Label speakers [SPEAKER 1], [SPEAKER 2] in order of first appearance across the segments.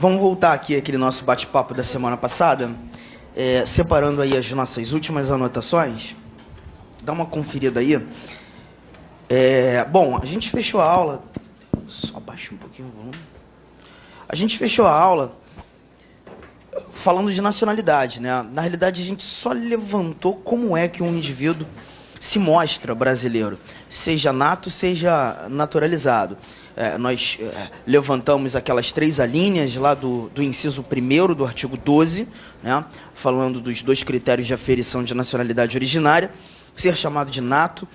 [SPEAKER 1] Vamos voltar aqui àquele nosso bate-papo da semana passada, separando aí as nossas últimas anotações. Dá uma conferida aí. Bom, a gente fechou a aula... Só abaixa um pouquinho o volume. A gente fechou a aula falando de nacionalidade, né? Na realidade, a gente só levantou como é que um indivíduo se mostra brasileiro, seja nato, seja naturalizado. Nós levantamos aquelas 3 alíneas lá do inciso 1º do artigo 12, né, falando dos 2 critérios de aferição de nacionalidade originária, ser chamado de nato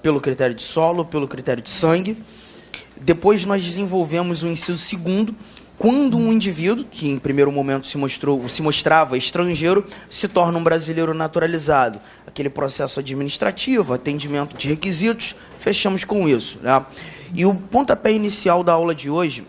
[SPEAKER 1] pelo critério de solo, pelo critério de sangue. Depois nós desenvolvemos o inciso 2º, quando um indivíduo, que em primeiro momento se mostrava estrangeiro, se torna um brasileiro naturalizado. Aquele processo administrativo, atendimento de requisitos, fechamos com isso, né? E o pontapé inicial da aula de hoje,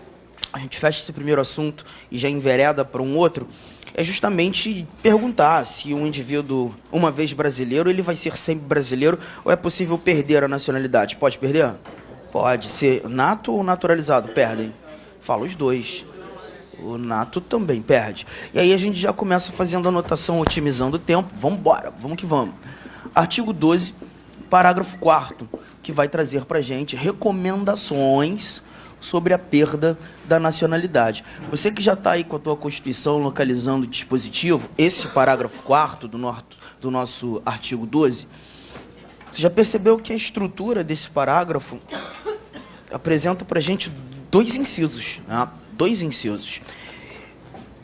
[SPEAKER 1] a gente fecha esse primeiro assunto e já envereda para um outro, é justamente perguntar se um indivíduo, uma vez brasileiro, ele vai ser sempre brasileiro ou é possível perder a nacionalidade. Pode perder? Pode ser nato ou naturalizado? Perdem. Fala os dois. O nato também perde. E aí a gente já começa fazendo anotação, otimizando o tempo. Vamos embora, vamos que vamos. Artigo 12, parágrafo 4º, que vai trazer para a gente recomendações sobre a perda da nacionalidade. Você que já está aí com a tua Constituição localizando o dispositivo, esse parágrafo 4º do nosso artigo 12, você já percebeu que a estrutura desse parágrafo apresenta para a gente 2 incisos, né? 2 incisos.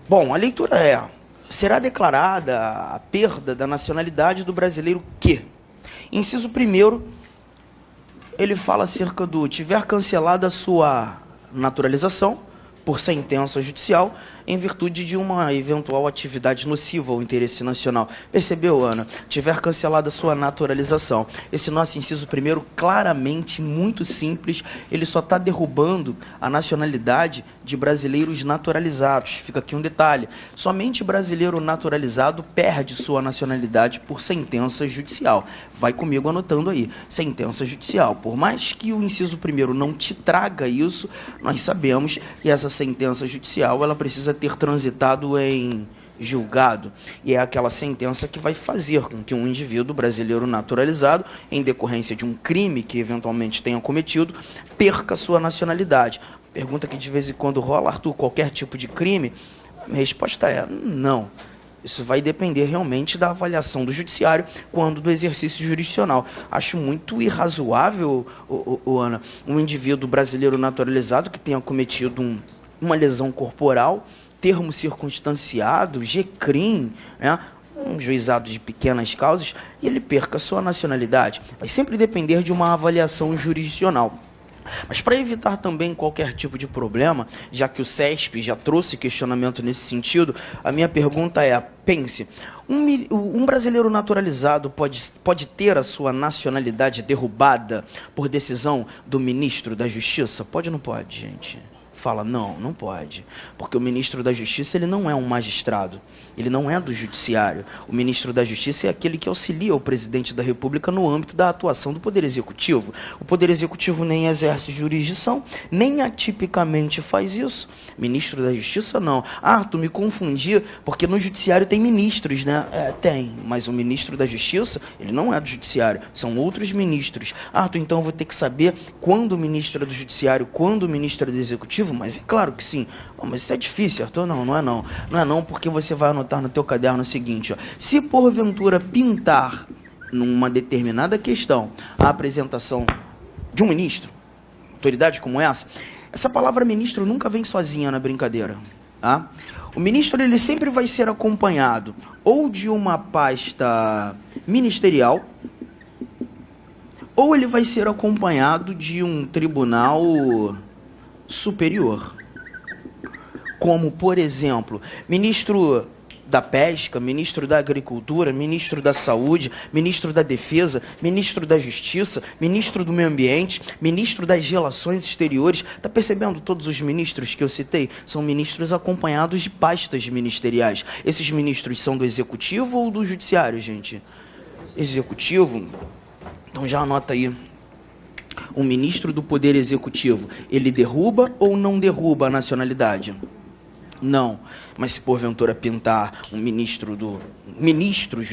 [SPEAKER 1] Bom, a leitura é: será declarada a perda da nacionalidade do brasileiro que? Inciso 1º, ele fala acerca do tiver cancelada a sua naturalização por sentença judicial em virtude de uma eventual atividade nociva ao interesse nacional. Percebeu, Ana? Tiver cancelada a sua naturalização. Esse nosso inciso 1º, claramente, muito simples, ele só está derrubando a nacionalidade de brasileiros naturalizados. Fica aqui um detalhe: somente brasileiro naturalizado perde sua nacionalidade por sentença judicial. Vai comigo anotando aí, sentença judicial. Por mais que o inciso 1º não te traga isso, nós sabemos que essa sentença judicial, ela precisa ter transitado em julgado, e é aquela sentença que vai fazer com que um indivíduo brasileiro naturalizado, em decorrência de um crime que eventualmente tenha cometido, perca sua nacionalidade. Pergunta que de vez em quando rola: Arthur, qualquer tipo de crime? A minha resposta é não. Isso vai depender realmente da avaliação do judiciário quando do exercício jurisdicional. Acho muito irrazoável, Ana, um indivíduo brasileiro naturalizado que tenha cometido uma lesão corporal, termo circunstanciado, G-crime, né, um juizado de pequenas causas, e ele perca sua nacionalidade. Vai sempre depender de uma avaliação jurisdicional. Mas para evitar também qualquer tipo de problema, já que o CESP já trouxe questionamento nesse sentido, a minha pergunta é: pense, um brasileiro naturalizado pode ter a sua nacionalidade derrubada por decisão do ministro da Justiça? Pode ou não pode, gente? Fala, não, não pode, porque o ministro da Justiça, ele não é um magistrado, ele não é do judiciário. O ministro da Justiça é aquele que auxilia o presidente da República no âmbito da atuação do Poder Executivo. O Poder Executivo nem exerce jurisdição, nem atipicamente faz isso. Ministro da Justiça, não. Ah, tu me confundi, porque no judiciário tem ministros, né? Tem, mas o ministro da Justiça, ele não é do judiciário, são outros ministros. Ah, então eu vou ter que saber quando o ministro é do judiciário, quando o ministro é do Executivo? Mas é claro que sim. Oh, mas isso é difícil, Arthur. Não, não é não. Não é não, porque você vai anotar no teu caderno o seguinte, ó: se porventura pintar numa determinada questão a apresentação de um ministro, autoridade como essa palavra ministro nunca vem sozinha na brincadeira, tá? O ministro, ele sempre vai ser acompanhado ou de uma pasta ministerial, ou ele vai ser acompanhado de um tribunal superior, como, por exemplo, ministro da Pesca, ministro da Agricultura, ministro da Saúde, ministro da Defesa, ministro da Justiça, ministro do Meio Ambiente, ministro das Relações Exteriores. Está percebendo? Todos os ministros que eu citei são ministros acompanhados de pastas ministeriais. Esses ministros são do Executivo ou do Judiciário, gente? Executivo. Então já anota aí. O ministro do Poder Executivo, ele derruba ou não derruba a nacionalidade? Não, mas se porventura pintar ministros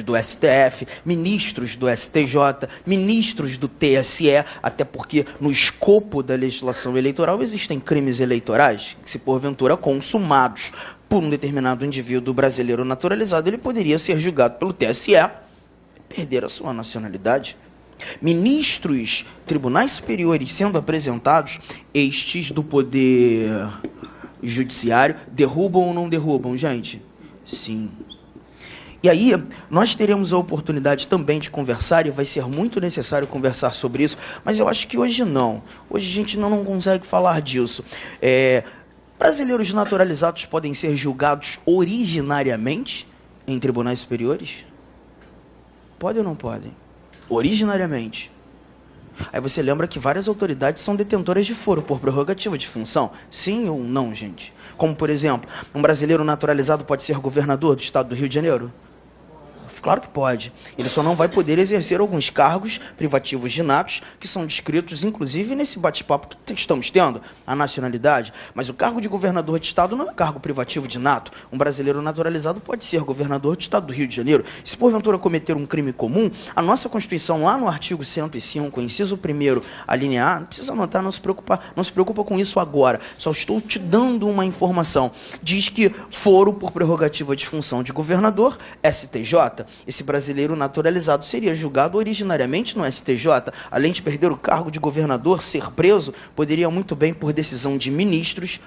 [SPEAKER 1] do STF, ministros do STJ, ministros do TSE, até porque no escopo da legislação eleitoral existem crimes eleitorais que, se porventura consumados por um determinado indivíduo brasileiro naturalizado, ele poderia ser julgado pelo TSE e perder a sua nacionalidade. Ministros, tribunais superiores sendo apresentados, estes do poder judiciário, derrubam ou não derrubam, gente? Sim. E aí, nós teremos a oportunidade também de conversar, e vai ser muito necessário conversar sobre isso, mas eu acho que hoje não. Hoje a gente não consegue falar disso. Brasileiros naturalizados podem ser julgados originariamente em tribunais superiores? Podem ou não podem? Originariamente. Aí você lembra que várias autoridades são detentoras de foro por prerrogativa de função. Sim ou não, gente? Como, por exemplo, um brasileiro naturalizado pode ser governador do estado do Rio de Janeiro? Claro que pode. Ele só não vai poder exercer alguns cargos privativos de natos, que são descritos, inclusive, nesse bate-papo que estamos tendo, a nacionalidade. Mas o cargo de governador de estado não é cargo privativo de nato. Um brasileiro naturalizado pode ser governador do estado do Rio de Janeiro. Se porventura cometer um crime comum, a nossa Constituição, lá no artigo 105, inciso 1º, a linha A, não precisa anotar, não se preocupa com isso agora. Só estou te dando uma informação. Diz que foro por prerrogativa de função de governador, STJ, esse brasileiro naturalizado seria julgado originariamente no STJ, além de perder o cargo de governador, ser preso, poderia muito bem, por decisão de ministros,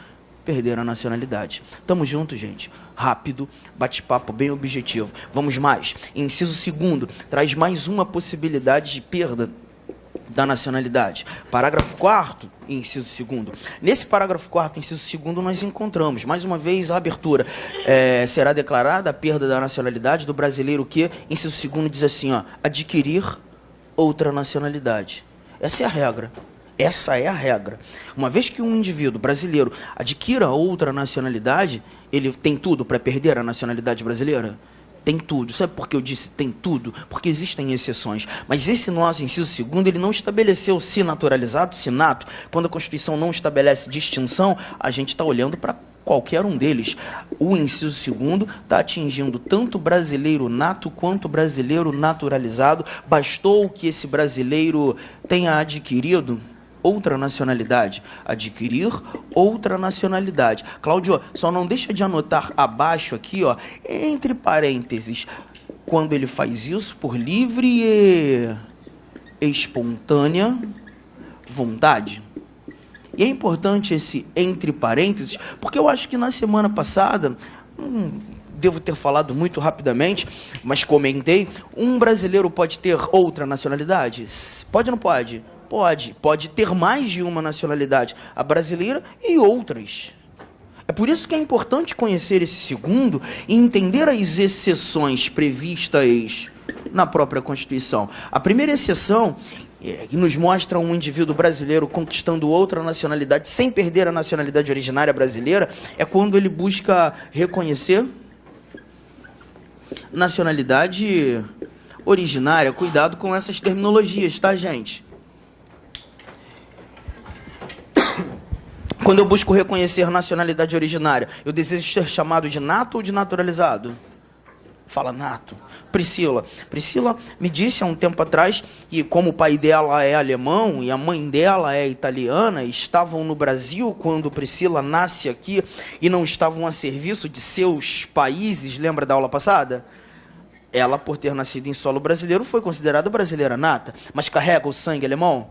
[SPEAKER 1] perder a nacionalidade. Tamo junto, gente. Rápido, bate-papo bem objetivo. Vamos mais. Inciso 2º, traz mais uma possibilidade de perda da nacionalidade. Parágrafo 4º, inciso 2º. Nesse parágrafo 4º, inciso 2º, nós encontramos, mais uma vez, a abertura. Será declarada a perda da nacionalidade do brasileiro que, inciso 2º, diz assim, ó, adquirir outra nacionalidade. Essa é a regra. Essa é a regra. Uma vez que um indivíduo brasileiro adquira outra nacionalidade, ele tem tudo para perder a nacionalidade brasileira? Tem tudo. Sabe por que eu disse tem tudo? Porque existem exceções. Mas esse nosso inciso 2º, ele não estabeleceu se naturalizado, se nato. Quando a Constituição não estabelece distinção, a gente está olhando para qualquer um deles. O inciso 2º está atingindo tanto brasileiro nato quanto brasileiro naturalizado. Bastou que esse brasileiro tenha adquirido outra nacionalidade. Adquirir outra nacionalidade. Cláudio, só não deixa de anotar abaixo aqui, ó, entre parênteses, quando ele faz isso por livre e espontânea vontade. E é importante esse entre parênteses, porque eu acho que na semana passada, devo ter falado muito rapidamente, mas comentei, um brasileiro pode ter outra nacionalidade? Pode ou não pode? Pode ter mais de uma nacionalidade, a brasileira e outras. É por isso que é importante conhecer esse segundo e entender as exceções previstas na própria Constituição. A primeira exceção, que nos mostra um indivíduo brasileiro conquistando outra nacionalidade sem perder a nacionalidade originária brasileira, é quando ele busca reconhecer nacionalidade originária. Cuidado com essas terminologias, tá, gente? Quando eu busco reconhecer nacionalidade originária, eu desejo ser chamado de nato ou de naturalizado? Fala nato. Priscila me disse há um tempo atrás que, como o pai dela é alemão e a mãe dela é italiana, estavam no Brasil quando Priscila nasce aqui e não estavam a serviço de seus países, lembra da aula passada? Ela, por ter nascido em solo brasileiro, foi considerada brasileira nata, mas carrega o sangue alemão?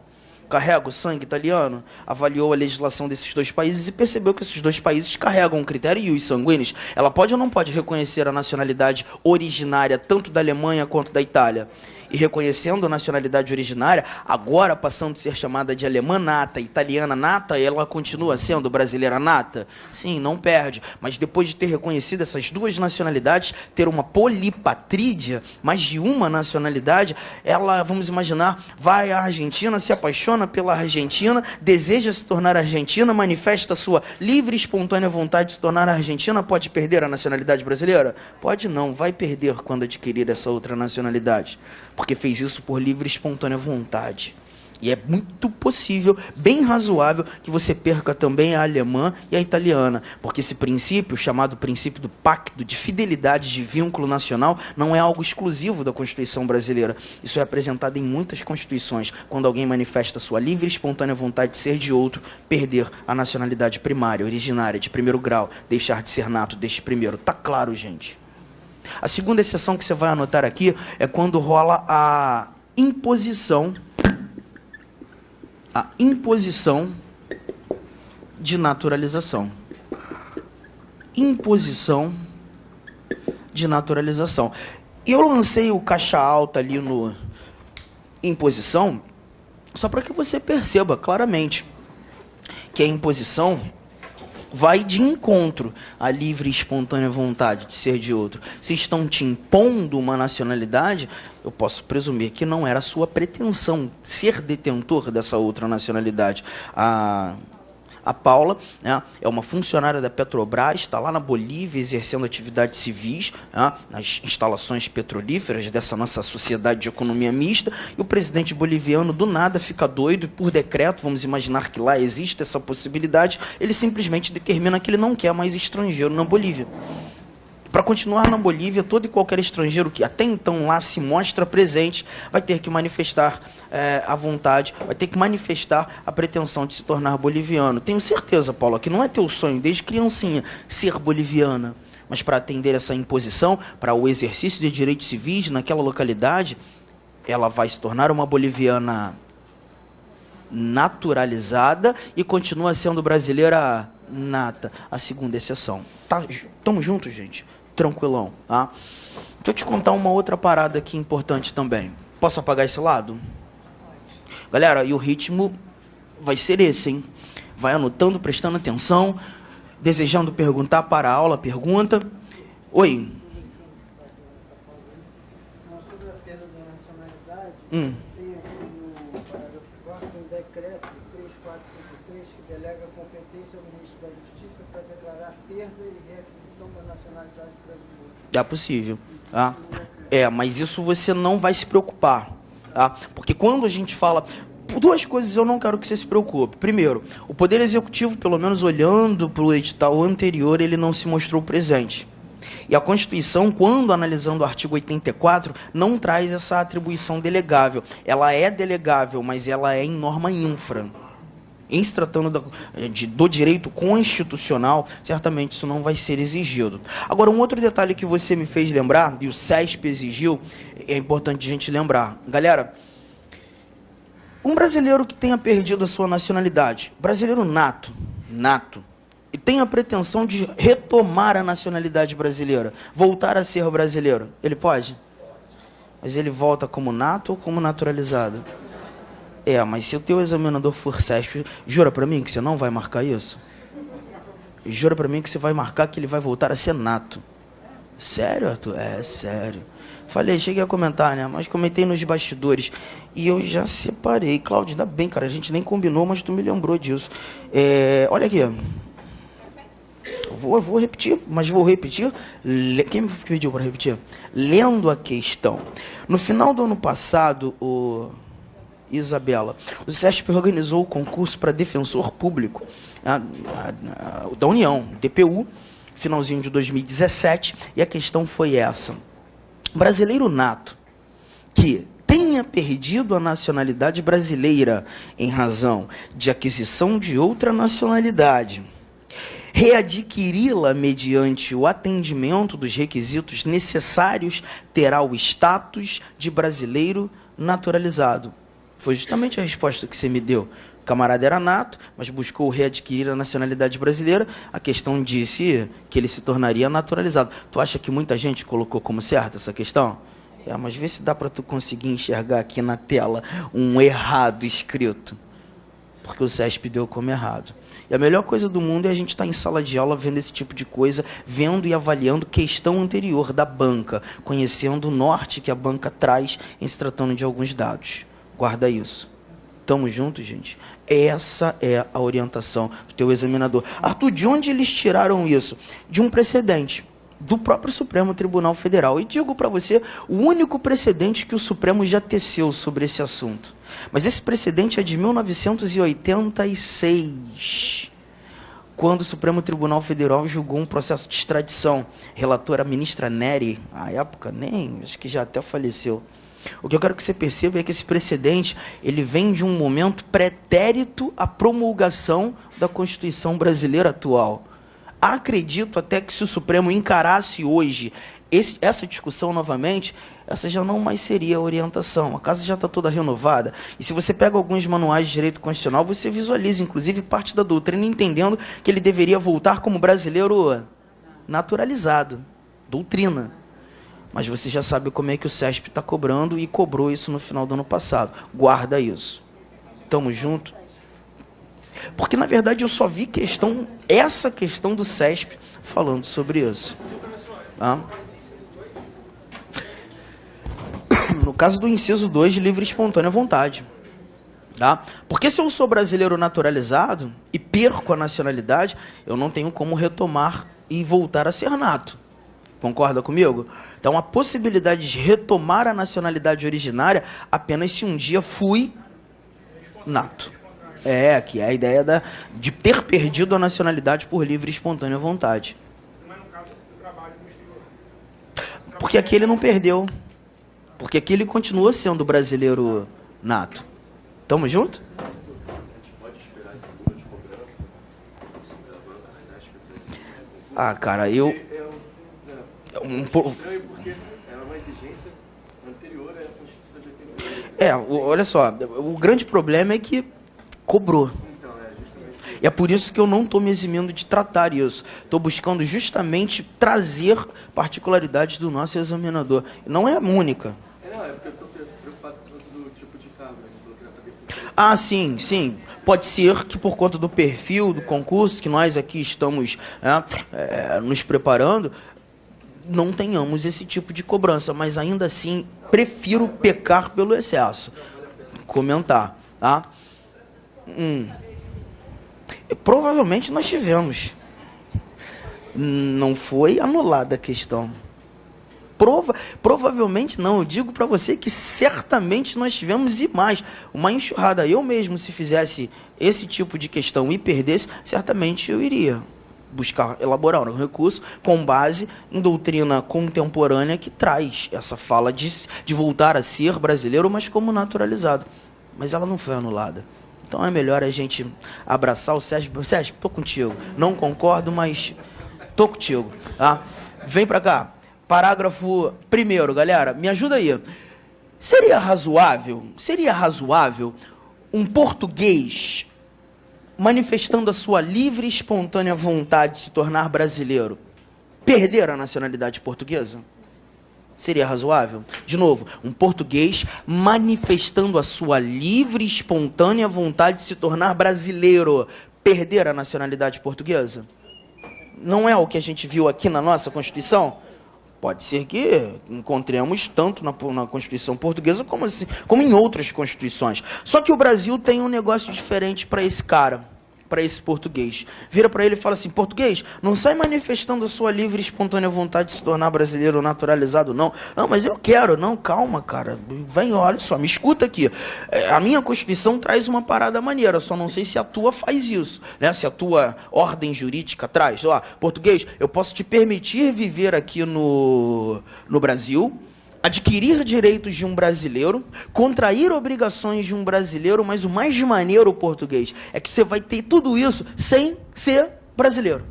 [SPEAKER 1] Carrega o sangue italiano, avaliou a legislação desses dois países e percebeu que esses dois países carregam um critério e os sanguíneos. Ela pode ou não pode reconhecer a nacionalidade originária tanto da Alemanha quanto da Itália? E reconhecendo a nacionalidade originária, agora passando a ser chamada de alemã nata, italiana nata, ela continua sendo brasileira nata? Sim, não perde. Mas depois de ter reconhecido essas duas nacionalidades, ter uma polipatrídia, mais de uma nacionalidade, ela, vamos imaginar, vai à Argentina, se apaixona pela Argentina, deseja se tornar argentina, manifesta sua livre e espontânea vontade de se tornar argentina, pode perder a nacionalidade brasileira? Pode não, vai perder quando adquirir essa outra nacionalidade. Porque fez isso por livre e espontânea vontade. E é muito possível, bem razoável, que você perca também a alemã e a italiana, porque esse princípio, chamado princípio do pacto de fidelidade de vínculo nacional, não é algo exclusivo da Constituição brasileira. Isso é apresentado em muitas constituições, quando alguém manifesta sua livre e espontânea vontade de ser de outro, perder a nacionalidade primária, originária, de primeiro grau, deixar de ser nato deste primeiro. Tá claro, gente? A segunda exceção que você vai anotar aqui é quando rola a imposição de naturalização. Imposição de naturalização. Eu lancei o caixa alta ali no imposição, só para que você perceba claramente que a imposição vai de encontro à livre e espontânea vontade de ser de outro. Se estão te impondo uma nacionalidade, eu posso presumir que não era sua pretensão ser detentor dessa outra nacionalidade. A Paula, né, é uma funcionária da Petrobras, está lá na Bolívia exercendo atividades civis, né, nas instalações petrolíferas dessa nossa sociedade de economia mista, e o presidente boliviano do nada fica doido e, por decreto, vamos imaginar que lá existe essa possibilidade, ele simplesmente determina que ele não quer mais estrangeiro na Bolívia. Para continuar na Bolívia, todo e qualquer estrangeiro que até então lá se mostra presente vai ter que manifestar a vontade, vai ter que manifestar a pretensão de se tornar boliviano. Tenho certeza, Paulo, que não é teu sonho desde criancinha ser boliviana, mas para atender essa imposição, para o exercício de direitos civis naquela localidade, ela vai se tornar uma boliviana naturalizada e continua sendo brasileira nata, a segunda exceção. Tá, tamo junto, gente? Tranquilão, tá? Deixa eu te contar uma outra parada aqui importante também. Posso apagar esse lado? Galera, e o ritmo vai ser esse, hein? Vai anotando, prestando atenção, desejando perguntar para a aula, pergunta. Oi.
[SPEAKER 2] Sobre a perda da nacionalidade, tem aqui no parágrafo 4 um decreto 3453 que delega a competência ao ministro da Justiça para declarar perda e requisição da nacionalidade brasileira.
[SPEAKER 1] É possível, tá? Mas isso você não vai se preocupar, tá? Porque quando a gente fala... Por duas coisas eu não quero que você se preocupe. Primeiro, o Poder Executivo, pelo menos olhando para o edital anterior, ele não se mostrou presente. E a Constituição, quando analisando o artigo 84, não traz essa atribuição delegável. Ela é delegável, mas ela é em norma infra. Em se tratando do direito constitucional, certamente isso não vai ser exigido. Agora, um outro detalhe que você me fez lembrar, e o CESP exigiu, é importante a gente lembrar. Galera, um brasileiro que tenha perdido a sua nacionalidade, brasileiro nato, e tem a pretensão de retomar a nacionalidade brasileira, voltar a ser brasileiro, ele pode? Mas ele volta como nato ou como naturalizado? Mas se o teu examinador for CESP, jura para mim que você não vai marcar isso? Jura para mim que você vai marcar que ele vai voltar a ser nato? Sério, Arthur? Sério. Falei, cheguei a comentar, né? Mas comentei nos bastidores. E eu já separei. Cláudio, ainda bem, cara. A gente nem combinou, mas tu me lembrou disso. Olha aqui. Vou repetir, mas vou repetir. Quem me pediu para repetir? Lendo a questão. No final do ano passado, Isabela, o CESP organizou o concurso para defensor público da União, DPU, finalzinho de 2017, e a questão foi essa. Brasileiro nato que tenha perdido a nacionalidade brasileira em razão de aquisição de outra nacionalidade, readquiri-la mediante o atendimento dos requisitos necessários, terá o status de brasileiro naturalizado. Foi justamente a resposta que você me deu. O camarada era nato, mas buscou readquirir a nacionalidade brasileira. A questão disse que ele se tornaria naturalizado. Tu acha que muita gente colocou como certa essa questão? Mas vê se dá para tu conseguir enxergar aqui na tela um errado escrito. Porque o CESP deu como errado. E a melhor coisa do mundo é a gente estar em sala de aula vendo esse tipo de coisa, vendo e avaliando questão anterior da banca, conhecendo o norte que a banca traz em se tratando de alguns dados. Guarda isso. Tamo junto, gente? Essa é a orientação do teu examinador. Arthur, de onde eles tiraram isso? De um precedente do próprio Supremo Tribunal Federal. E digo para você, o único precedente que o Supremo já teceu sobre esse assunto. Mas esse precedente é de 1986, quando o Supremo Tribunal Federal julgou um processo de extradição. Relatora a ministra Nery, à época, acho que já até faleceu. O que eu quero que você perceba é que esse precedente, ele vem de um momento pretérito à promulgação da Constituição brasileira atual. Acredito até que se o Supremo encarasse hoje essa discussão novamente, essa já não mais seria a orientação. A casa já está toda renovada. E se você pega alguns manuais de direito constitucional, você visualiza, inclusive, parte da doutrina, entendendo que ele deveria voltar como brasileiro naturalizado. Doutrina. Mas você já sabe como é que o CESP está cobrando e cobrou isso no final do ano passado. Guarda isso. Tamo junto? Porque, na verdade, eu só vi essa questão do CESP falando sobre isso. Tá? No caso do inciso 2 de livre e espontânea vontade. Tá? Porque se eu sou brasileiro naturalizado e perco a nacionalidade, eu não tenho como retomar e voltar a ser nato. Concorda comigo? Então, a possibilidade de retomar a nacionalidade originária apenas se um dia fui nato. Que é a ideia de ter perdido a nacionalidade por livre e espontânea vontade. Mas no caso do trabalho no exterior. Porque aqui ele não perdeu. Porque aqui ele continua sendo brasileiro nato. Tamo junto?
[SPEAKER 3] A gente pode esperar esse número de cobrança da banca CESP?
[SPEAKER 1] Cara, eu...
[SPEAKER 3] estranho porque era uma exigência anterior à Constituição de 88.
[SPEAKER 1] Olha só, o grande problema é que cobrou.
[SPEAKER 3] Então, justamente.
[SPEAKER 1] E é por isso que eu não estou me eximindo de tratar isso. Estou buscando justamente trazer particularidades do nosso examinador. Não é a única.
[SPEAKER 3] É porque eu estou preocupado com o tipo de cargo, né? Você falou que era para
[SPEAKER 1] Sim. Pode ser que por conta do perfil do concurso, que nós aqui estamos nos preparando, não tenhamos esse tipo de cobrança. Mas ainda assim, prefiro pecar pelo excesso. Comentar, tá? Provavelmente nós tivemos. Não foi anulada a questão. Provavelmente não. Eu digo para você que certamente nós tivemos e mais. Uma enxurrada. Eu mesmo, se fizesse esse tipo de questão e perdesse, certamente eu iria buscar elaborar um recurso com base em doutrina contemporânea que traz essa fala de voltar a ser brasileiro, mas como naturalizado. Mas ela não foi anulada. Então é melhor a gente abraçar o CESP. CESP, tô contigo. Não concordo, mas tô contigo. Tá? Vem para cá. Parágrafo 1º, galera. Me ajuda aí. Seria razoável um português manifestando a sua livre e espontânea vontade de se tornar brasileiro perder a nacionalidade portuguesa? Seria razoável? De novo, um português manifestando a sua livre e espontânea vontade de se tornar brasileiro perder a nacionalidade portuguesa? Não é o que a gente viu aqui na nossa Constituição? Pode ser que encontremos tanto na Constituição portuguesa como em outras constituições. Só que o Brasil tem um negócio diferente para esse cara, para esse português. Vira para ele e fala assim: português, não sai manifestando a sua livre e espontânea vontade de se tornar brasileiro naturalizado, não. Não, mas eu quero. Não, calma, cara. Vem, olha só, me escuta aqui. A minha Constituição traz uma parada maneira, só não sei se a tua faz isso, né? Se a tua ordem jurídica traz. Ó, português, eu posso te permitir viver aqui no Brasil, adquirir direitos de um brasileiro, contrair obrigações de um brasileiro, mas o mais maneiro, português, é que você vai ter tudo isso sem ser brasileiro.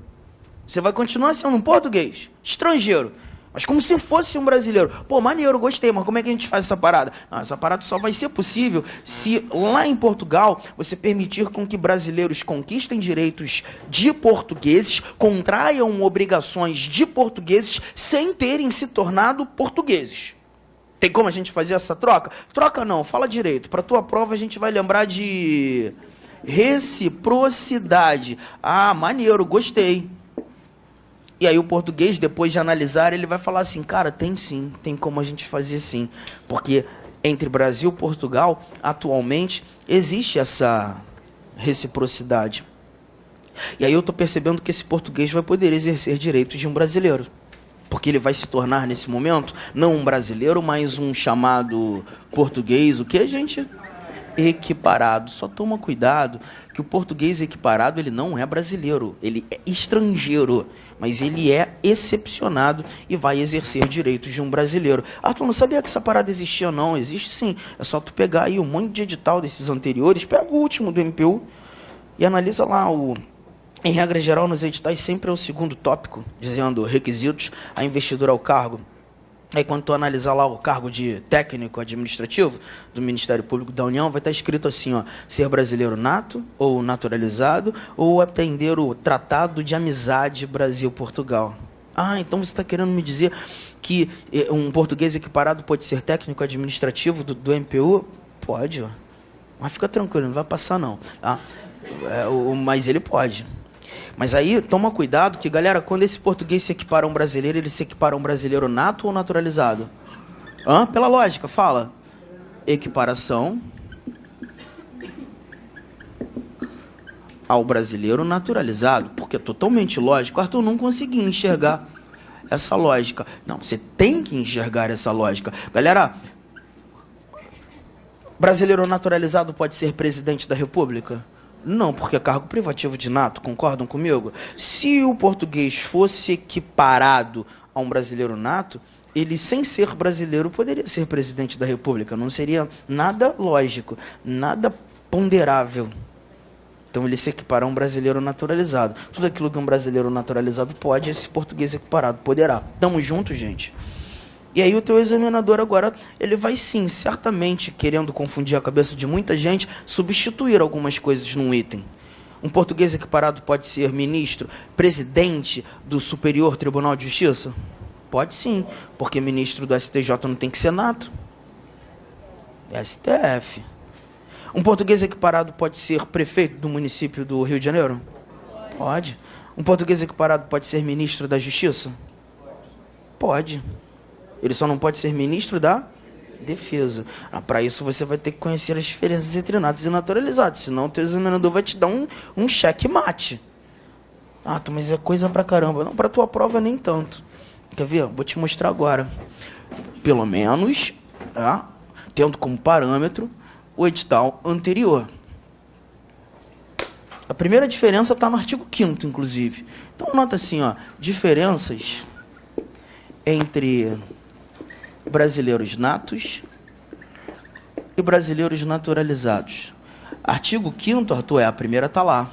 [SPEAKER 1] Você vai continuar sendo um português, estrangeiro, mas como se fosse um brasileiro. Pô, maneiro, gostei, mas como é que a gente faz essa parada? Não, essa parada só vai ser possível se lá em Portugal você permitir com que brasileiros conquistem direitos de portugueses, contraiam obrigações de portugueses sem terem se tornado portugueses. Tem como a gente fazer essa troca? Troca não, fala direito. Para a tua prova a gente vai lembrar de reciprocidade. Ah, maneiro, gostei. E aí o português, depois de analisar, ele vai falar assim: cara, tem sim, tem como a gente fazer sim. Porque entre Brasil e Portugal, atualmente, existe essa reciprocidade. E aí eu estou percebendo que esse português vai poder exercer direitos de um brasileiro. Porque ele vai se tornar, nesse momento, não um brasileiro, mas um chamado português, o que a gente... equiparado. Só toma cuidado que o português equiparado ele não é brasileiro, ele é estrangeiro, mas ele é excepcionado e vai exercer direitos de um brasileiro. Arthur, não sabia que essa parada existia não? Existe sim. É só tu pegar aí um monte de edital desses anteriores, pega o último do MPU e analisa lá o... Em regra geral, nos editais sempre é o segundo tópico, dizendo requisitos a investidura ao cargo. Aí, quando tu analisar lá o cargo de técnico administrativo do Ministério Público da União, vai estar escrito assim, ó, ser brasileiro nato ou naturalizado ou atender o Tratado de Amizade Brasil-Portugal. Ah, então você está querendo me dizer que um português equiparado pode ser técnico administrativo do MPU? Pode, ó. Mas fica tranquilo, não vai passar não. Tá? Mas ele pode. Mas aí, toma cuidado que, galera, quando esse português se equipara a um brasileiro, ele se equipara a um brasileiro nato ou naturalizado? Hã? Pela lógica, fala. Equiparação ao brasileiro naturalizado. Porque é totalmente lógico. Arthur, não consegui enxergar essa lógica. Não, você tem que enxergar essa lógica. Galera, brasileiro naturalizado pode ser presidente da República? Não, porque é cargo privativo de nato, concordam comigo? Se o português fosse equiparado a um brasileiro nato, ele, sem ser brasileiro, poderia ser presidente da República. Não seria nada lógico, nada ponderável. Então, ele se equipara a um brasileiro naturalizado. Tudo aquilo que um brasileiro naturalizado pode, esse português equiparado poderá. Tamo junto, gente? E aí o teu examinador agora, ele vai sim, certamente, querendo confundir a cabeça de muita gente, substituir algumas coisas num item. Um português equiparado pode ser ministro, presidente do Superior Tribunal de Justiça? Pode sim, porque ministro do STJ não tem que ser nato. É STF. Um português equiparado pode ser prefeito do município do Rio de Janeiro? Pode. Um português equiparado pode ser ministro da Justiça? Pode. Ele só não pode ser ministro da Defesa. Para isso, você vai ter que conhecer as diferenças entre natos e naturalizados. Senão, o teu examinador vai te dar um checkmate. Ah, mas é coisa pra caramba. Não, para tua prova, nem tanto. Quer ver? Vou te mostrar agora. Pelo menos, tá? Tendo como parâmetro o edital anterior. A primeira diferença está no artigo 5º, inclusive. Então, anota assim, ó. Diferenças entre brasileiros natos e brasileiros naturalizados. Artigo 5º, Arthur, a primeira está lá.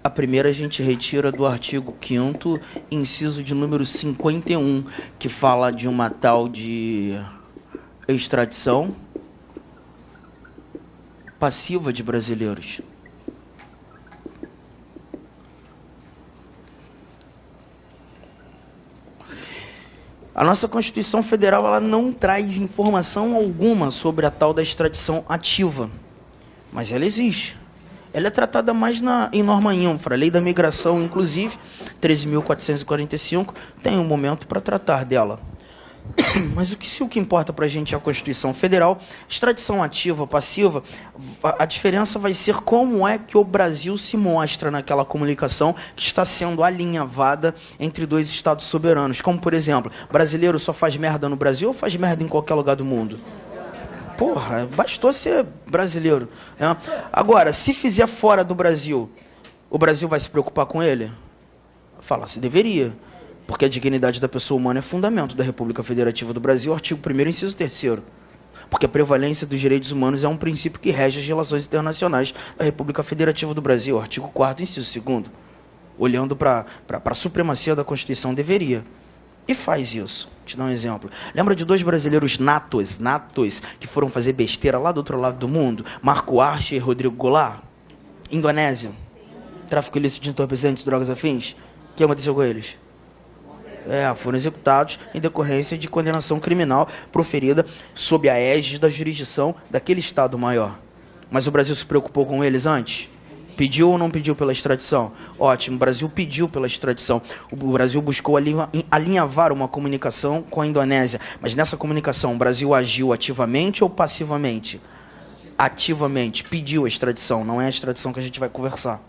[SPEAKER 1] A primeira a gente retira do artigo 5º, inciso de número 51, que fala de uma tal de extradição passiva de brasileiros. A nossa Constituição Federal ela não traz informação alguma sobre a tal da extradição ativa, mas ela existe. Ela é tratada mais em norma infra, a Lei da Migração, inclusive, 13.445, tem um momento para tratar dela. Mas o que importa para a gente é a Constituição Federal. Extradição ativa, passiva, a diferença vai ser como é que o Brasil se mostra naquela comunicação que está sendo alinhavada entre dois estados soberanos. Como, por exemplo, brasileiro só faz merda no Brasil ou faz merda em qualquer lugar do mundo? Porra, bastou ser brasileiro. Né? Agora, se fizer fora do Brasil, o Brasil vai se preocupar com ele? Fala, se deveria. Porque a dignidade da pessoa humana é fundamento da República Federativa do Brasil, artigo 1º, inciso 3º. Porque a prevalência dos direitos humanos é um princípio que rege as relações internacionais da República Federativa do Brasil, artigo 4º, inciso 2º. Olhando para a supremacia da Constituição, deveria. E faz isso. Vou te dar um exemplo. Lembra de dois brasileiros natos, que foram fazer besteira lá do outro lado do mundo? Marco Arce e Rodrigo Goulart? Indonésia. Tráfico ilícito de entorpecentes, drogas afins? O que aconteceu com eles? Foram executados em decorrência de condenação criminal proferida sob a égide da jurisdição daquele Estado maior. Mas o Brasil se preocupou com eles antes? Pediu ou não pediu pela extradição? Ótimo, o Brasil pediu pela extradição. O Brasil buscou alinhavar uma comunicação com a Indonésia. Mas nessa comunicação, o Brasil agiu ativamente ou passivamente? Ativamente. Pediu a extradição, não é a extradição que a gente vai conversar.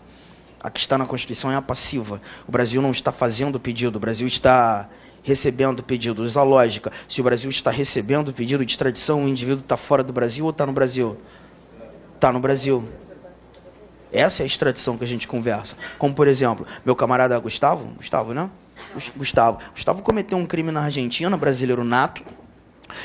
[SPEAKER 1] A que está na Constituição é a passiva. O Brasil não está fazendo o pedido, o Brasil está recebendo pedidos. A lógica, se o Brasil está recebendo pedido de extradição, o indivíduo está fora do Brasil ou está no Brasil? Está no Brasil. Essa é a extradição que a gente conversa. Como, por exemplo, meu camarada Gustavo, né? Gustavo cometeu um crime na Argentina, brasileiro nato,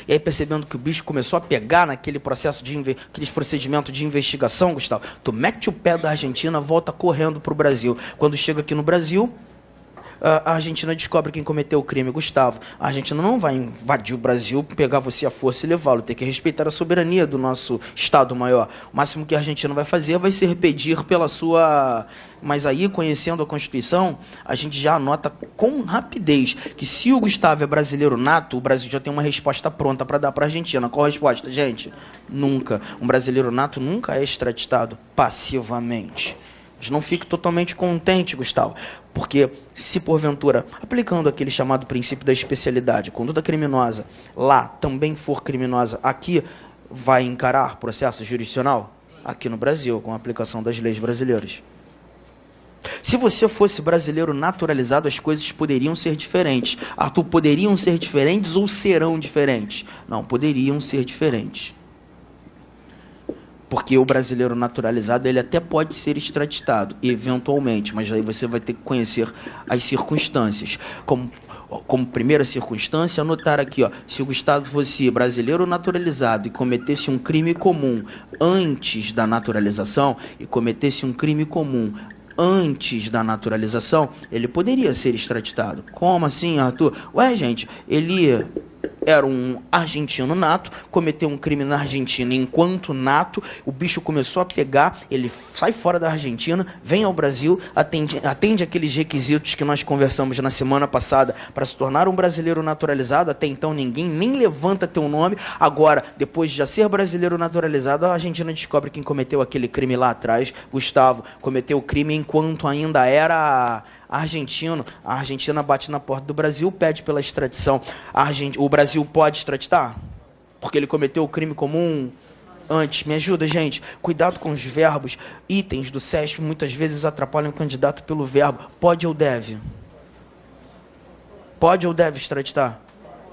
[SPEAKER 1] e aí percebendo que o bicho começou a pegar naquele processo aqueles procedimentos de investigação, Gustavo, tu mete o pé da Argentina, volta correndo para o Brasil. Quando chega aqui no Brasil, a Argentina descobre quem cometeu o crime, Gustavo. A Argentina não vai invadir o Brasil, pegar você à força e levá-lo. Tem que respeitar a soberania do nosso Estado maior. O máximo que a Argentina vai fazer vai ser pedir pela sua... Mas aí, conhecendo a Constituição, a gente já anota com rapidez que se o Gustavo é brasileiro nato, o Brasil já tem uma resposta pronta para dar para a Argentina. Qual a resposta, gente? Nunca. Um brasileiro nato nunca é extraditado passivamente. Mas não fique totalmente contente, Gustavo, porque se porventura, aplicando aquele chamado princípio da especialidade, conduta criminosa lá também for criminosa, aqui vai encarar processo jurisdicional? Aqui no Brasil, com a aplicação das leis brasileiras. Se você fosse brasileiro naturalizado, as coisas poderiam ser diferentes. Arthur, poderiam ser diferentes ou serão diferentes? Não, poderiam ser diferentes. Porque o brasileiro naturalizado, ele até pode ser extraditado, eventualmente, mas aí você vai ter que conhecer as circunstâncias. Como primeira circunstância, anotar aqui, ó, se o Gustavo fosse brasileiro naturalizado e cometesse um crime comum antes da naturalização, ele poderia ser extraditado. Como assim, Arthur? Ué, gente, ele era um argentino nato, cometeu um crime na Argentina enquanto nato, o bicho começou a pegar, ele sai fora da Argentina, vem ao Brasil, atende aqueles requisitos que nós conversamos na semana passada para se tornar um brasileiro naturalizado. Até então ninguém nem levanta teu nome. Agora, depois de já ser brasileiro naturalizado, a Argentina descobre quem cometeu aquele crime lá atrás. Gustavo cometeu o crime enquanto ainda era argentino. A Argentina bate na porta do Brasil, pede pela extradição. O Brasil pode extraditar? Porque ele cometeu o crime comum antes. Me ajuda, gente. Cuidado com os verbos. Itens do SESP muitas vezes atrapalham o candidato pelo verbo. Pode ou deve? Pode ou deve extraditar?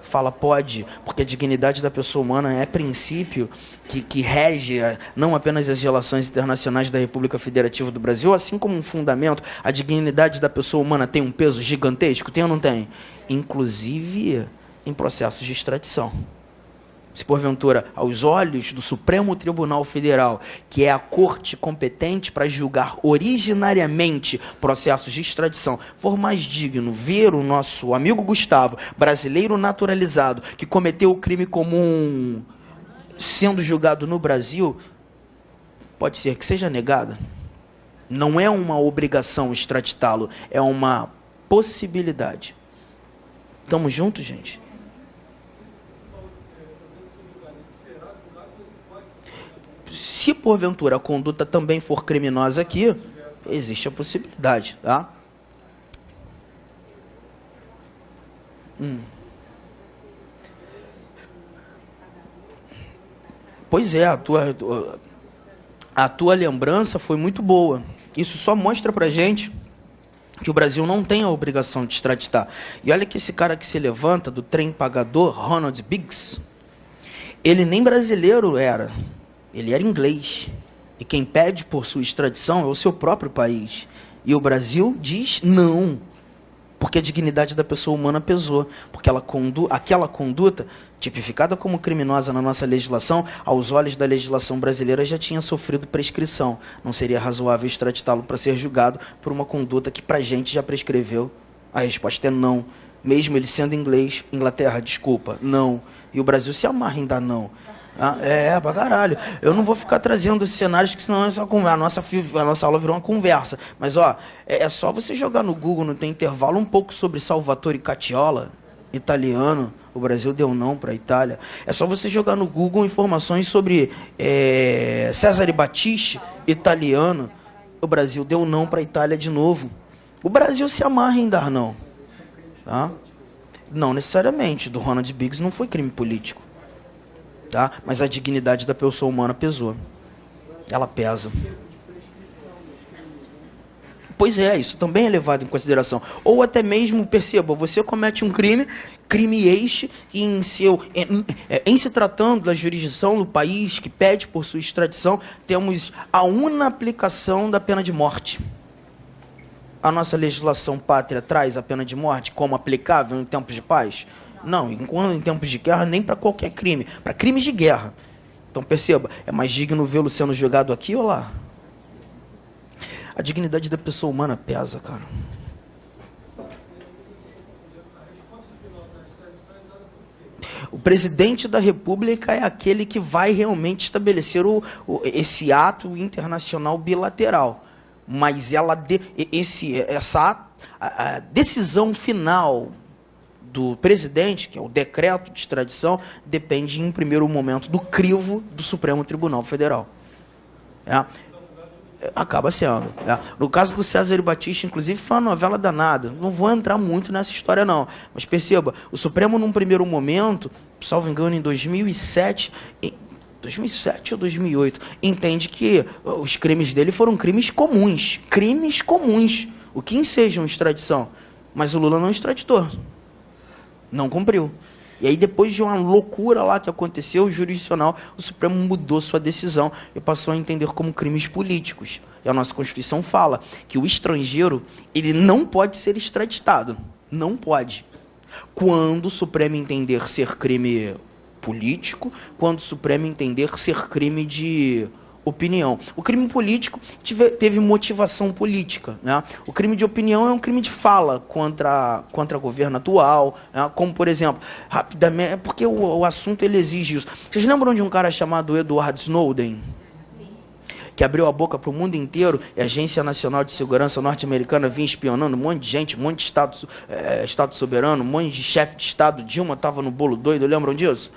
[SPEAKER 1] Fala pode, porque a dignidade da pessoa humana é princípio que rege não apenas as relações internacionais da República Federativa do Brasil, assim como um fundamento. A dignidade da pessoa humana tem um peso gigantesco? Tem ou não tem? Inclusive em processos de extradição. Se porventura, aos olhos do Supremo Tribunal Federal, que é a corte competente para julgar originariamente processos de extradição, for mais digno ver o nosso amigo Gustavo, brasileiro naturalizado, que cometeu o crime comum sendo julgado no Brasil, pode ser que seja negado. Não é uma obrigação extraditá-lo, é uma possibilidade. Estamos juntos, gente? Se porventura a conduta também for criminosa aqui, existe a possibilidade, tá? Pois é, a tua lembrança foi muito boa. Isso só mostra pra gente que o Brasil não tem a obrigação de extraditar. E olha que esse cara que se levanta do trem pagador, Ronald Biggs, ele nem brasileiro era. Ele era inglês. E quem pede por sua extradição é o seu próprio país. E o Brasil diz não. Porque a dignidade da pessoa humana pesou. Porque aquela conduta, tipificada como criminosa na nossa legislação, aos olhos da legislação brasileira já tinha sofrido prescrição. Não seria razoável extraditá-lo para ser julgado por uma conduta que para a gente já prescreveu? A resposta é não. Mesmo ele sendo inglês, Inglaterra, desculpa, não. E o Brasil se amarra em dar não. Pra caralho. Eu não vou ficar trazendo esses cenários, que senão a nossa aula virou uma conversa. Mas, ó, é só você jogar no Google, no teu intervalo, um pouco sobre Salvatore Cacciola, italiano. O Brasil deu não para a Itália. É só você jogar no Google informações sobre Cesare Battisti, italiano. O Brasil deu não para a Itália de novo. O Brasil se amarra em dar não. Tá? Não necessariamente. Do Ronald Biggs não foi crime político. Tá? Mas a dignidade da pessoa humana pesou. Ela pesa. Pois é, isso também é levado em consideração. Ou até mesmo, perceba, você comete um crime este, e em se tratando da jurisdição do país que pede por sua extradição, temos a una aplicação da pena de morte. A nossa legislação pátria traz a pena de morte como aplicável em tempos de paz? Não, enquanto em tempos de guerra, nem para qualquer crime, para crimes de guerra. Então, perceba, é mais digno vê-lo sendo julgado aqui ou lá? A dignidade da pessoa humana pesa, cara. O presidente da República é aquele que vai realmente estabelecer esse ato internacional bilateral. Mas a decisão final do presidente, que é o decreto de extradição, depende, em primeiro momento, do crivo do Supremo Tribunal Federal. Acaba sendo. No caso do César Batista, inclusive, foi uma novela danada. Não vou entrar muito nessa história, não. Mas perceba, o Supremo, num primeiro momento, salvo engano, em 2007 ou 2008, entende que os crimes dele foram crimes comuns. Crimes comuns. O que ensejam extradição. Mas o Lula não extraditou. Não cumpriu. E aí, depois de uma loucura lá que aconteceu, o jurisdicional, o Supremo mudou sua decisão e passou a entender como crimes políticos. E a nossa Constituição fala que o estrangeiro, ele não pode ser extraditado. Não pode. Quando o Supremo entender ser crime político, quando o Supremo entender ser crime de opinião. O crime político teve motivação política, né? O crime de opinião é um crime de fala contra o governo atual, né? Como, por exemplo, rapidamente, porque o assunto ele exige isso. Vocês lembram de um cara chamado Edward Snowden? Que abriu a boca para o mundo inteiro, e a Agência Nacional de Segurança norte-americana vinha espionando um monte de gente, um monte de Estado soberano, um monte de chefe de Estado. Dilma estava no bolo doido, lembram disso?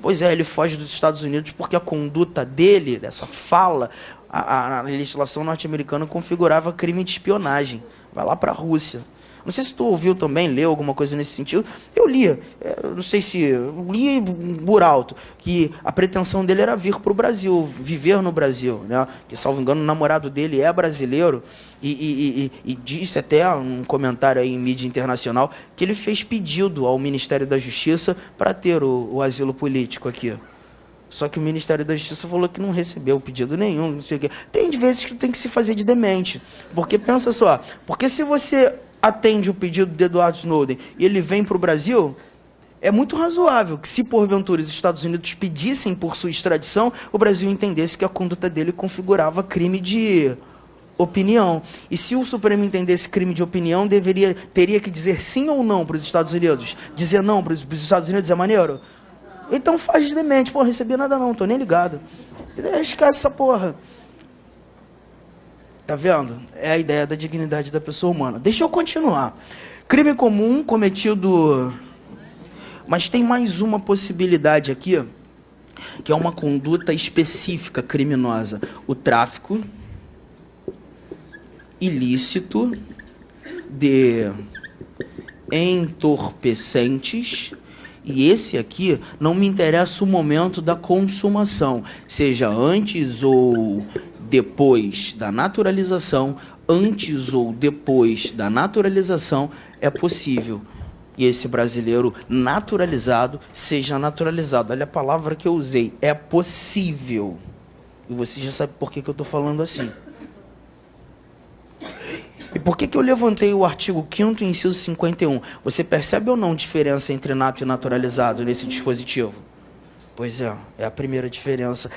[SPEAKER 1] Pois é, ele foge dos Estados Unidos porque a conduta dele, dessa fala, a legislação norte-americana configurava crime de espionagem. Vai lá para a Rússia. Não sei se tu ouviu também, leu alguma coisa nesse sentido. Eu lia, não sei se... li por alto, que a pretensão dele era vir para o Brasil, viver no Brasil, né? Que, salvo engano, o namorado dele é brasileiro e disse até um comentário aí em mídia internacional que ele fez pedido ao Ministério da Justiça para ter o asilo político aqui. Só que o Ministério da Justiça falou que não recebeu pedido nenhum, não sei o quê. Tem de vezes que tem que se fazer de demente. Porque, pensa só, porque se você atende o pedido de Edward Snowden e ele vem para o Brasil, é muito razoável que, se porventura os Estados Unidos pedissem por sua extradição, o Brasil entendesse que a conduta dele configurava crime de opinião. E se o Supremo entendesse crime de opinião, teria que dizer sim ou não para os Estados Unidos. Dizer não para os Estados Unidos é maneiro? Então faz de demente. Pô, recebi nada não, tô nem ligado. Esquece essa porra. Tá vendo? É a ideia da dignidade da pessoa humana. Deixa eu continuar. Crime comum cometido... Mas tem mais uma possibilidade aqui, que é uma conduta específica criminosa. O tráfico ilícito de entorpecentes. E esse aqui não me interessa o momento da consumação, seja antes ou depois da naturalização, antes ou depois da naturalização, é possível. E esse brasileiro naturalizado seja naturalizado. Olha a palavra que eu usei, é possível. E você já sabe por que eu estou falando assim. E por que eu levantei o artigo 5º, inciso 51? Você percebe ou não diferença entre nato e naturalizado nesse dispositivo? Pois é a primeira diferença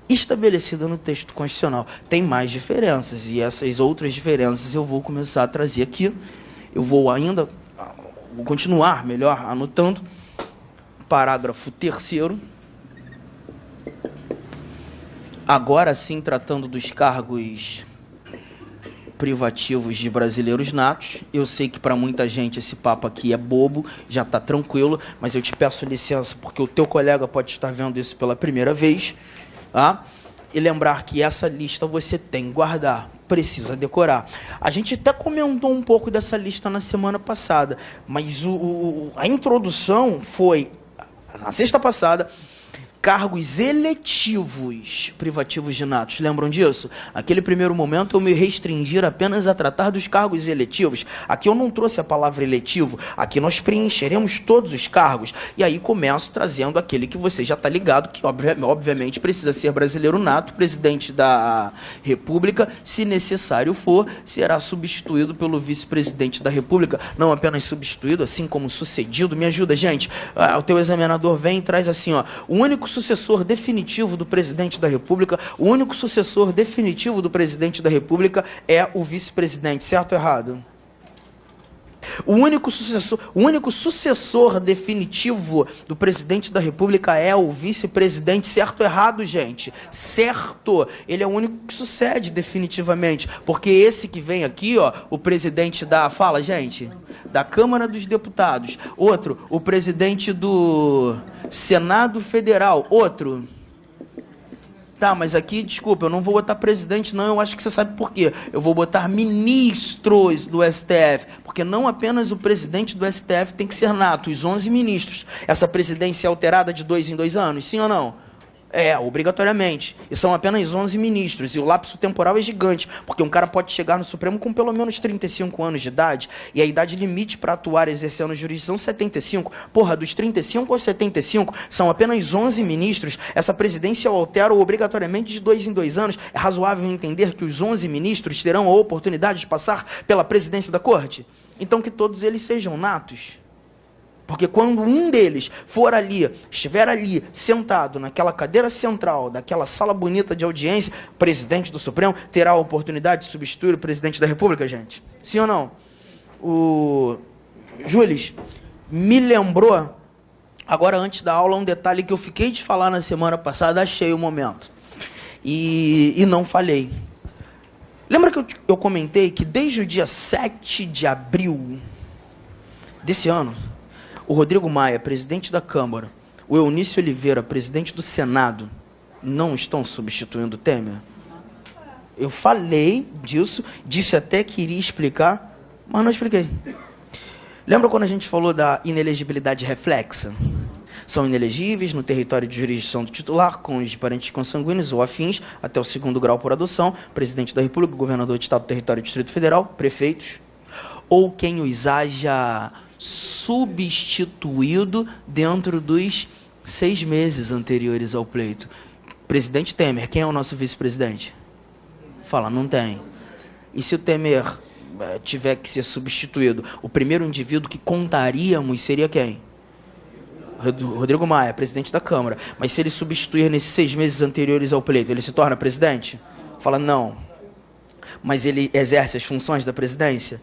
[SPEAKER 1] estabelecida no texto constitucional. Tem mais diferenças, e essas outras diferenças eu vou começar a trazer aqui. Eu vou continuar, melhor, anotando. Parágrafo 3º. Agora sim, tratando dos cargos privativos de brasileiros natos. Eu sei que para muita gente esse papo aqui é bobo, já está tranquilo, mas eu te peço licença porque o teu colega pode estar vendo isso pela primeira vez, tá? E lembrar que essa lista você tem que guardar, precisa decorar. A gente até comentou um pouco dessa lista na semana passada, mas a introdução foi, na sexta passada, cargos eletivos privativos de natos. Lembram disso? Naquele primeiro momento eu me restringir apenas a tratar dos cargos eletivos. Aqui eu não trouxe a palavra eletivo, aqui nós preencheremos todos os cargos. E aí começo trazendo aquele que você já está ligado, que obviamente precisa ser brasileiro nato, presidente da República, se necessário for, será substituído pelo vice-presidente da República, não apenas substituído, assim como sucedido. Me ajuda, gente. O teu examinador vem e traz assim, ó, o único sucessor definitivo do presidente da República, o único sucessor definitivo do presidente da República é o vice-presidente, certo ou errado? O único sucessor definitivo do presidente da República é o vice-presidente, certo ou errado, gente? Certo! Ele é o único que sucede definitivamente, porque esse que vem aqui, ó, o presidente da... Fala, gente. Da Câmara dos Deputados. Outro, o presidente do Senado Federal. Outro... Tá, mas aqui, desculpa, eu não vou botar presidente, não, eu acho que você sabe por quê. Eu vou botar ministros do STF, porque não apenas o presidente do STF tem que ser nato, os 11 ministros. Essa presidência é alterada de 2 em 2 anos, sim ou não? É, obrigatoriamente. E são apenas 11 ministros. E o lapso temporal é gigante, porque um cara pode chegar no Supremo com pelo menos 35 anos de idade, e a idade limite para atuar exercendo jurisdição 75. Porra, dos 35 aos 75, são apenas 11 ministros. Essa presidência altera obrigatoriamente de 2 em 2 anos. É razoável entender que os 11 ministros terão a oportunidade de passar pela presidência da corte? Então que todos eles sejam natos. Porque quando um deles for ali, estiver ali, sentado naquela cadeira central, daquela sala bonita de audiência, o presidente do Supremo terá a oportunidade de substituir o presidente da República, gente? Sim ou não? O Júlio me lembrou, agora antes da aula, um detalhe que eu fiquei de falar na semana passada, achei o momento. E não falei. Lembra que eu comentei que desde o dia 7 de abril desse ano, o Rodrigo Maia, presidente da Câmara, o Eunício Oliveira, presidente do Senado, não estão substituindo o Temer? Eu falei disso, disse até que iria explicar, mas não expliquei. Lembra quando a gente falou da inelegibilidade reflexa? São inelegíveis no território de jurisdição do titular, cônjuge de parentes consanguíneos ou afins, até o 2º grau por adoção, presidente da República, governador de Estado, território e Distrito Federal, prefeitos, ou quem os haja substituído dentro dos 6 meses anteriores ao pleito. Presidente Temer, quem é o nosso vice-presidente? Fala, não tem. E se o Temer tiver que ser substituído, o primeiro indivíduo que contaríamos seria quem? Rodrigo Maia, presidente da Câmara. Mas se ele substituir nesses 6 meses anteriores ao pleito, ele se torna presidente? Fala, não. Mas ele exerce as funções da presidência?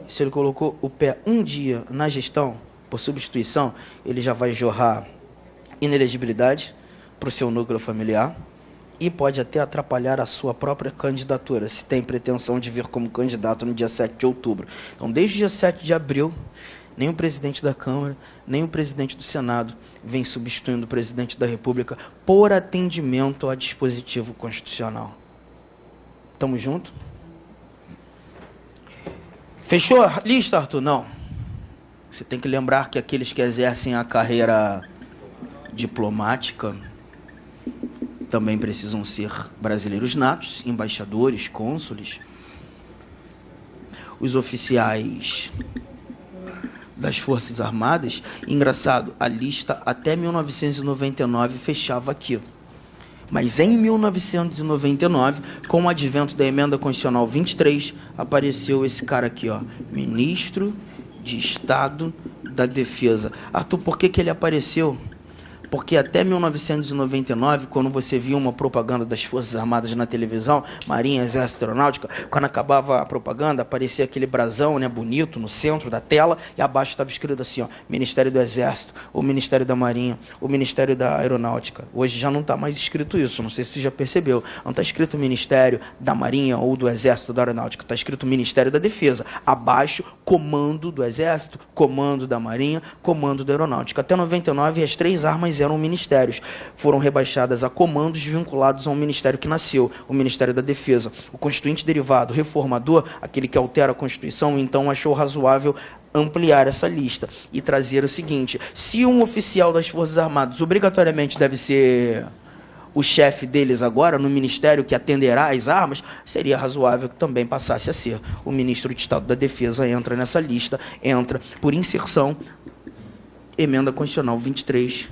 [SPEAKER 1] Se ele colocou o pé um dia na gestão, por substituição, ele já vai jorrar inelegibilidade para o seu núcleo familiar e pode até atrapalhar a sua própria candidatura, se tem pretensão de vir como candidato no dia 7 de outubro. Então, desde o dia 7 de abril, nem o presidente da Câmara, nem o presidente do Senado vem substituindo o presidente da República por atendimento ao dispositivo constitucional. Estamos juntos? Fechou a lista, Arthur? Não. Você tem que lembrar que aqueles que exercem a carreira diplomática também precisam ser brasileiros natos, embaixadores, cônsules. Os oficiais das Forças Armadas, engraçado, a lista até 1999 fechava aqui. Mas em 1999, com o advento da Emenda Constitucional 23, apareceu esse cara aqui, ó, Ministro de Estado da Defesa. Arthur, por que ele apareceu? Porque até 1999, quando você via uma propaganda das Forças Armadas na televisão, Marinha, Exército, Aeronáutica, quando acabava a propaganda, aparecia aquele brasão, né, bonito, no centro da tela, e abaixo estava escrito assim, ó, Ministério do Exército, o Ministério da Marinha, o Ministério da Aeronáutica. Hoje já não está mais escrito isso, não sei se você já percebeu. Não está escrito Ministério da Marinha ou do Exército da Aeronáutica, está escrito Ministério da Defesa. Abaixo, Comando do Exército, Comando da Marinha, Comando da Aeronáutica. Até 99, as 3 armas eram ministérios. Foram rebaixadas a comandos vinculados ao ministério que nasceu, o Ministério da Defesa. O constituinte derivado reformador, aquele que altera a Constituição, então achou razoável ampliar essa lista e trazer o seguinte: se um oficial das Forças Armadas obrigatoriamente deve ser o chefe deles agora, no ministério que atenderá às armas, seria razoável que também passasse a ser o ministro de Estado da Defesa. Entra nessa lista, entra por inserção, emenda constitucional 23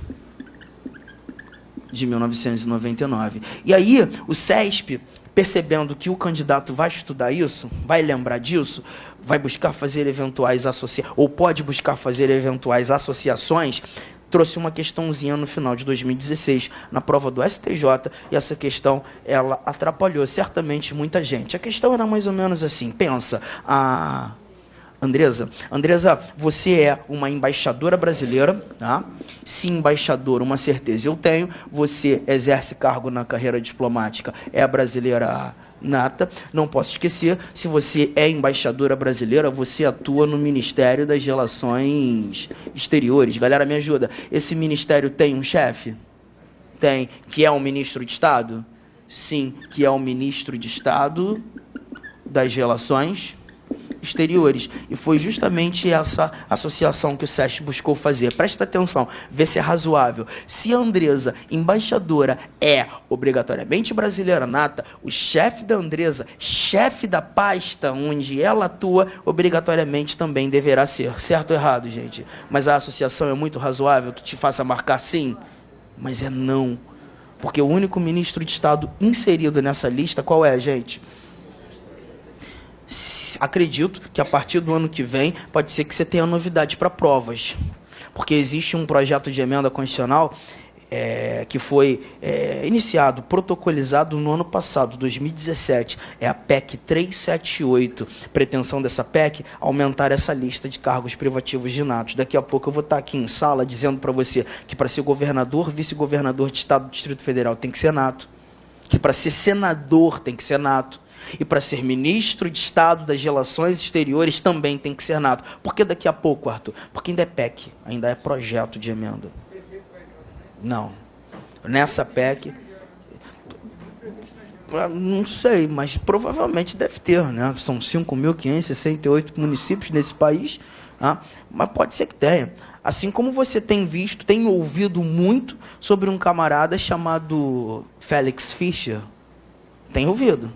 [SPEAKER 1] de 1999. E aí, o CESP, percebendo que o candidato vai estudar isso, vai lembrar disso, vai buscar fazer eventuais associações, ou pode buscar fazer eventuais associações, trouxe uma questãozinha no final de 2016, na prova do STJ, e essa questão, ela atrapalhou certamente muita gente. A questão era mais ou menos assim, pensa, Andresa, você é uma embaixadora brasileira, tá? Se embaixadora, uma certeza eu tenho, você exerce cargo na carreira diplomática, é brasileira nata, não posso esquecer, se você é embaixadora brasileira, você atua no Ministério das Relações Exteriores. Galera, me ajuda, esse ministério tem um chefe? Tem, que é o ministro de Estado? Sim, que é o ministro de Estado das Relações Exteriores. E foi justamente essa associação que o SESC buscou fazer. Presta atenção, vê se é razoável. Se a Andresa, embaixadora, é obrigatoriamente brasileira nata, o chefe da Andresa, chefe da pasta onde ela atua, obrigatoriamente também deverá ser. Certo ou errado, gente? Mas a associação é muito razoável que te faça marcar sim? Mas é não. Porque o único ministro de Estado inserido nessa lista, qual é, gente? Acredito que a partir do ano que vem pode ser que você tenha novidade para provas, porque existe um projeto de emenda constitucional que foi iniciado, protocolizado no ano passado, 2017, é a PEC 378. Pretensão dessa PEC, aumentar essa lista de cargos privativos de natos. Daqui a pouco eu vou estar aqui em sala dizendo para você que para ser governador, vice-governador de Estado do Distrito Federal tem que ser nato, que para ser senador tem que ser nato, e para ser ministro de Estado das Relações Exteriores também tem que ser nato. Por que daqui a pouco, Arthur? Porque ainda é PEC, ainda é projeto de emenda. Não. Nessa PEC, não sei, mas provavelmente deve ter, né? São 5.568 municípios nesse país, mas pode ser que tenha. Assim como você tem visto, tem ouvido muito sobre um camarada chamado Félix Fischer. Tem ouvido.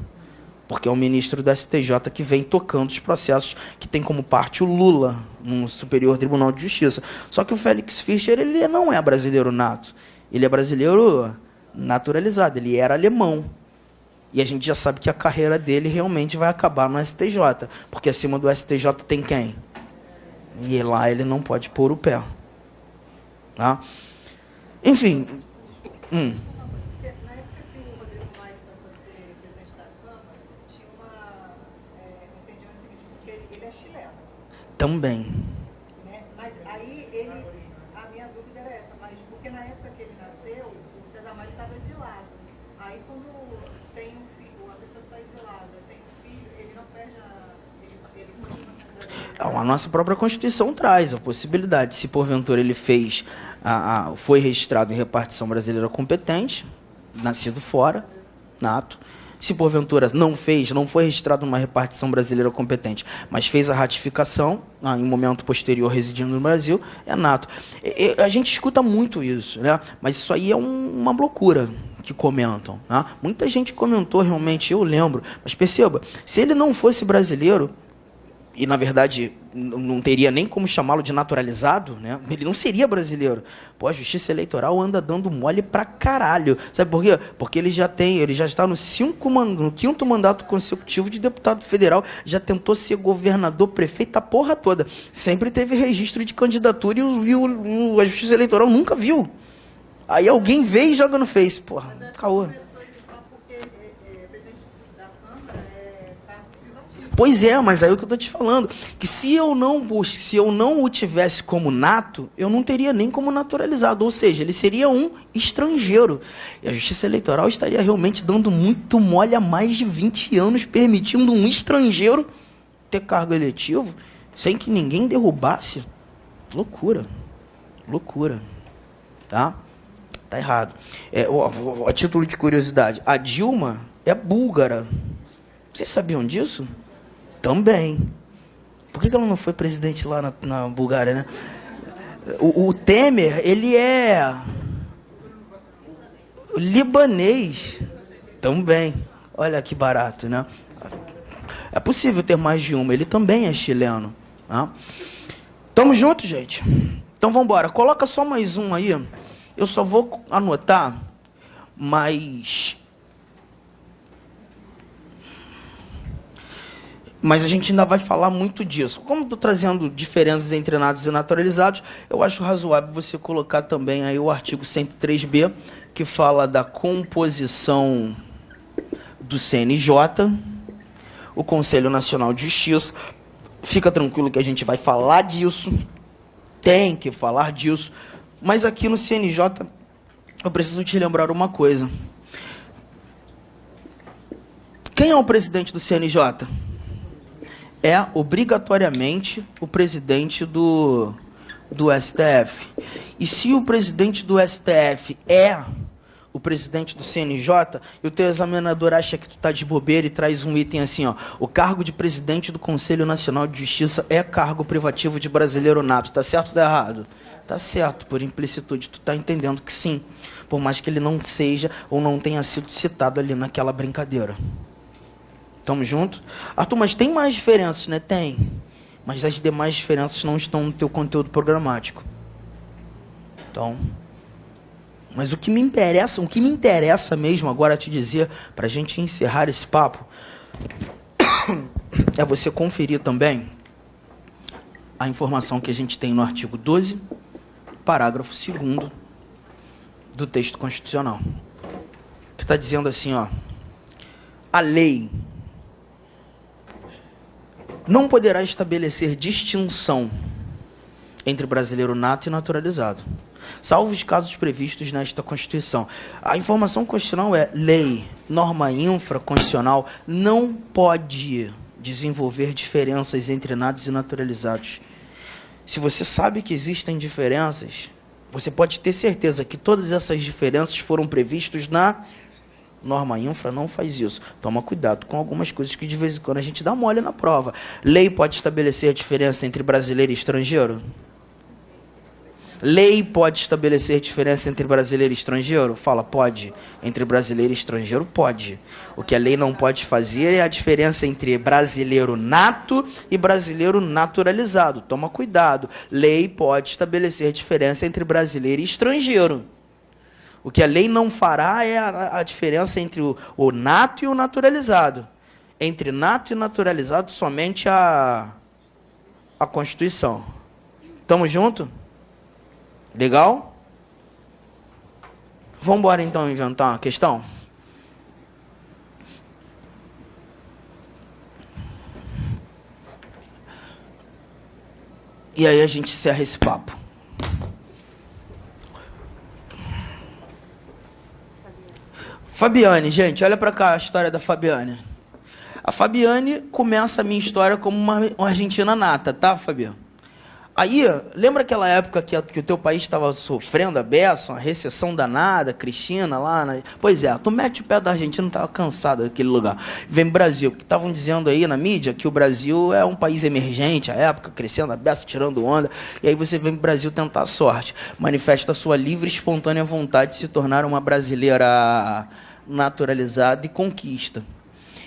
[SPEAKER 1] Porque é o ministro da STJ que vem tocando os processos que tem como parte o Lula no Superior Tribunal de Justiça. Só que o Félix Fischer, ele não é brasileiro nato. Ele é brasileiro naturalizado, ele era alemão. E a gente já sabe que a carreira dele realmente vai acabar no STJ. Porque acima do STJ tem quem? E lá ele não pode pôr o pé. Tá? Enfim... Também.
[SPEAKER 4] Né? Mas aí a minha dúvida era essa, mas porque na época que ele nasceu, o César Mário estava exilado. Aí quando tem um filho, a pessoa que está exilada, tem um filho, ele não perde ele continua sendo brasileiro.
[SPEAKER 1] A nossa própria Constituição traz a possibilidade, se porventura ele foi registrado em repartição brasileira competente, nascido fora, nato. Se porventura não foi registrado numa repartição brasileira competente, mas fez a ratificação, em momento posterior residindo no Brasil, é nato. A gente escuta muito isso, né? Mas isso aí é uma loucura que comentam. Né? Muita gente comentou realmente, eu lembro, mas perceba, se ele não fosse brasileiro, e na verdade não teria nem como chamá-lo de naturalizado, né? Ele não seria brasileiro. Pô, a Justiça Eleitoral anda dando mole pra caralho. Sabe por quê? Porque ele já está no 5º mandato consecutivo de deputado federal, já tentou ser governador, prefeito, a porra toda. Sempre teve registro de candidatura e a Justiça Eleitoral nunca viu. Aí alguém vê e joga no Face. Porra, caô. Pois é, mas aí é o que eu estou te falando, que se eu não o tivesse como nato, eu não teria nem como naturalizado, ou seja, ele seria um estrangeiro. E a Justiça Eleitoral estaria realmente dando muito mole há mais de 20 anos, permitindo um estrangeiro ter cargo eletivo, sem que ninguém derrubasse. Loucura. Loucura. Tá? Tá errado. A título de curiosidade, a Dilma é búlgara. Vocês sabiam disso? Também. Por que ela não foi presidente lá na Bulgária, né? O Temer, ele é libanês também. Olha que barato, né? É possível ter mais de uma. Ele também é chileno. Né? Tamo junto, gente? Então vamos embora. Coloca só mais um aí. Eu só vou anotar, mas a gente ainda vai falar muito disso. Como estou trazendo diferenças entre natos e naturalizados, eu acho razoável você colocar também aí o artigo 103b, que fala da composição do CNJ, o Conselho Nacional de Justiça. Fica tranquilo que a gente vai falar disso, tem que falar disso, mas aqui no CNJ eu preciso te lembrar uma coisa. Quem é o presidente do CNJ? É obrigatoriamente o presidente do STF. E se o presidente do STF é o presidente do CNJ, e o teu examinador acha que tu tá de bobeira e traz um item assim, ó, o cargo de presidente do Conselho Nacional de Justiça é cargo privativo de brasileiro nato. Tá certo ou tá errado? Tá certo, por implicitude, tu tá entendendo que sim, por mais que ele não seja ou não tenha sido citado ali naquela brincadeira. Tamo junto? Arthur, mas tem mais diferenças, né? Tem. Mas as demais diferenças não estão no teu conteúdo programático. Então, mas o que me interessa mesmo agora te dizer, para a gente encerrar esse papo, é você conferir também a informação que a gente tem no artigo 12, parágrafo 2º do texto constitucional. Que está dizendo assim, ó, a lei não poderá estabelecer distinção entre brasileiro nato e naturalizado, salvo os casos previstos nesta Constituição. A informação constitucional é: lei, norma infraconstitucional não pode desenvolver diferenças entre natos e naturalizados. Se você sabe que existem diferenças, você pode ter certeza que todas essas diferenças foram previstas na norma infra. Não faz isso. Toma cuidado com algumas coisas que de vez em quando a gente dá mole na prova. Lei pode estabelecer a diferença entre brasileiro e estrangeiro? Lei pode estabelecer diferença entre brasileiro e estrangeiro? Fala, pode. Entre brasileiro e estrangeiro, pode. O que a lei não pode fazer é a diferença entre brasileiro nato e brasileiro naturalizado. Toma cuidado. Lei pode estabelecer diferença entre brasileiro e estrangeiro. O que a lei não fará é a diferença entre o nato e o naturalizado. Entre nato e naturalizado, somente a Constituição. Tamo junto? Legal? Vamos embora então inventar uma questão? E aí a gente encerra esse papo. Fabiane, gente, olha pra cá a história da Fabiane. A Fabiane começa a minha história como uma argentina nata, tá, Fabiane? Aí, lembra aquela época que o teu país estava sofrendo a beça, uma recessão danada, Cristina lá? Pois é, tu mete o pé da Argentina, estava cansado daquele lugar. Vem pro Brasil, porque estavam dizendo aí na mídia que o Brasil é um país emergente, a época, crescendo a beça, tirando onda, e aí você vem pro Brasil tentar a sorte. Manifesta a sua livre e espontânea vontade de se tornar uma brasileira naturalizada e conquista.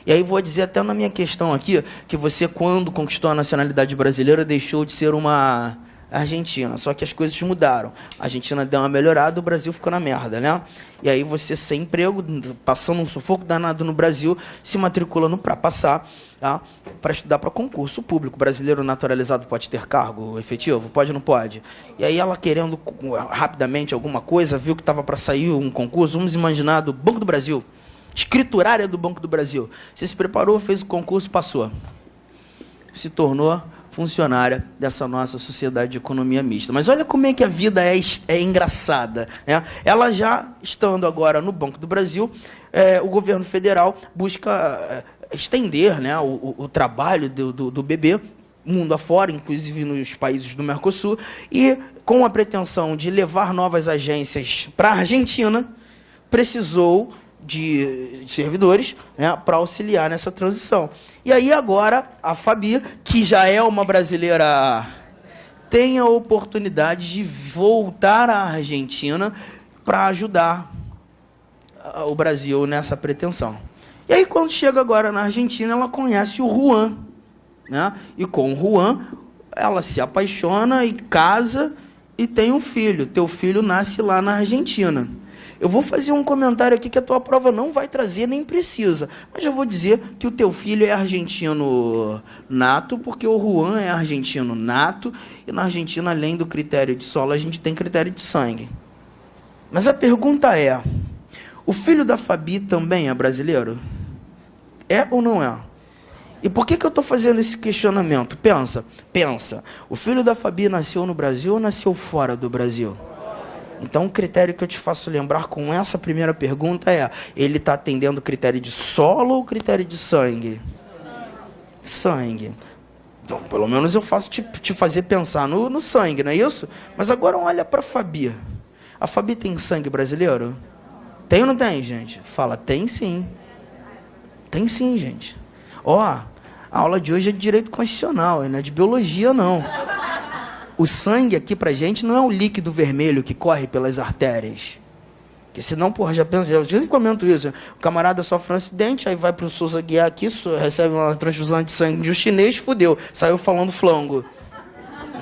[SPEAKER 1] E aí vou dizer até na minha questão aqui, que você, quando conquistou a nacionalidade brasileira, deixou de ser uma argentina. Só que as coisas mudaram. A Argentina deu uma melhorada, o Brasil ficou na merda, né? E aí você, sem emprego, passando um sufoco danado no Brasil, se matriculando para passar, tá? Para estudar para concurso público. Brasileiro naturalizado pode ter cargo efetivo? Pode ou não pode? E aí ela, querendo rapidamente alguma coisa, viu que estava para sair um concurso, vamos imaginar, do Banco do Brasil. Escriturária do Banco do Brasil. Você se preparou, fez o concurso, passou. Se tornou funcionária dessa nossa sociedade de economia mista. Mas olha como é que a vida é engraçada, né? Ela já estando agora no Banco do Brasil, o governo federal busca estender, né, o trabalho do bebê mundo afora, inclusive nos países do Mercosul, e com a pretensão de levar novas agências para a Argentina, precisou de servidores, né, para auxiliar nessa transição. E aí agora a Fabi, que já é uma brasileira, tem a oportunidade de voltar à Argentina para ajudar o Brasil nessa pretensão. E aí quando chega agora na Argentina, ela conhece o Juan, né? E com o Juan, ela se apaixona e casa e tem um filho. Teu filho nasce lá na Argentina. Eu vou fazer um comentário aqui que a tua prova não vai trazer, nem precisa. Mas eu vou dizer que o teu filho é argentino nato, porque o Juan é argentino nato, e na Argentina, além do critério de solo, a gente tem critério de sangue. Mas a pergunta é, o filho da Fabi também é brasileiro? É ou não é? E por que eu estou fazendo esse questionamento? Pensa. O filho da Fabi nasceu no Brasil ou nasceu fora do Brasil? Então, o critério que eu te faço lembrar com essa primeira pergunta é, ele está atendendo o critério de solo ou critério de sangue? Sangue. Então, pelo menos eu faço te fazer pensar no sangue, não é isso? Mas agora olha para a Fabi. A Fabi tem sangue brasileiro? Tem ou não tem, gente? Fala, tem sim. Tem sim, gente. Ó, a aula de hoje é de direito constitucional, não é de biologia, não. O sangue aqui pra gente não é o líquido vermelho que corre pelas artérias. Porque senão, porra, já comento isso. O camarada sofre um acidente, aí vai pro Souza Guiar aqui, recebe uma transfusão de sangue de um chinês, fudeu. Saiu falando flango.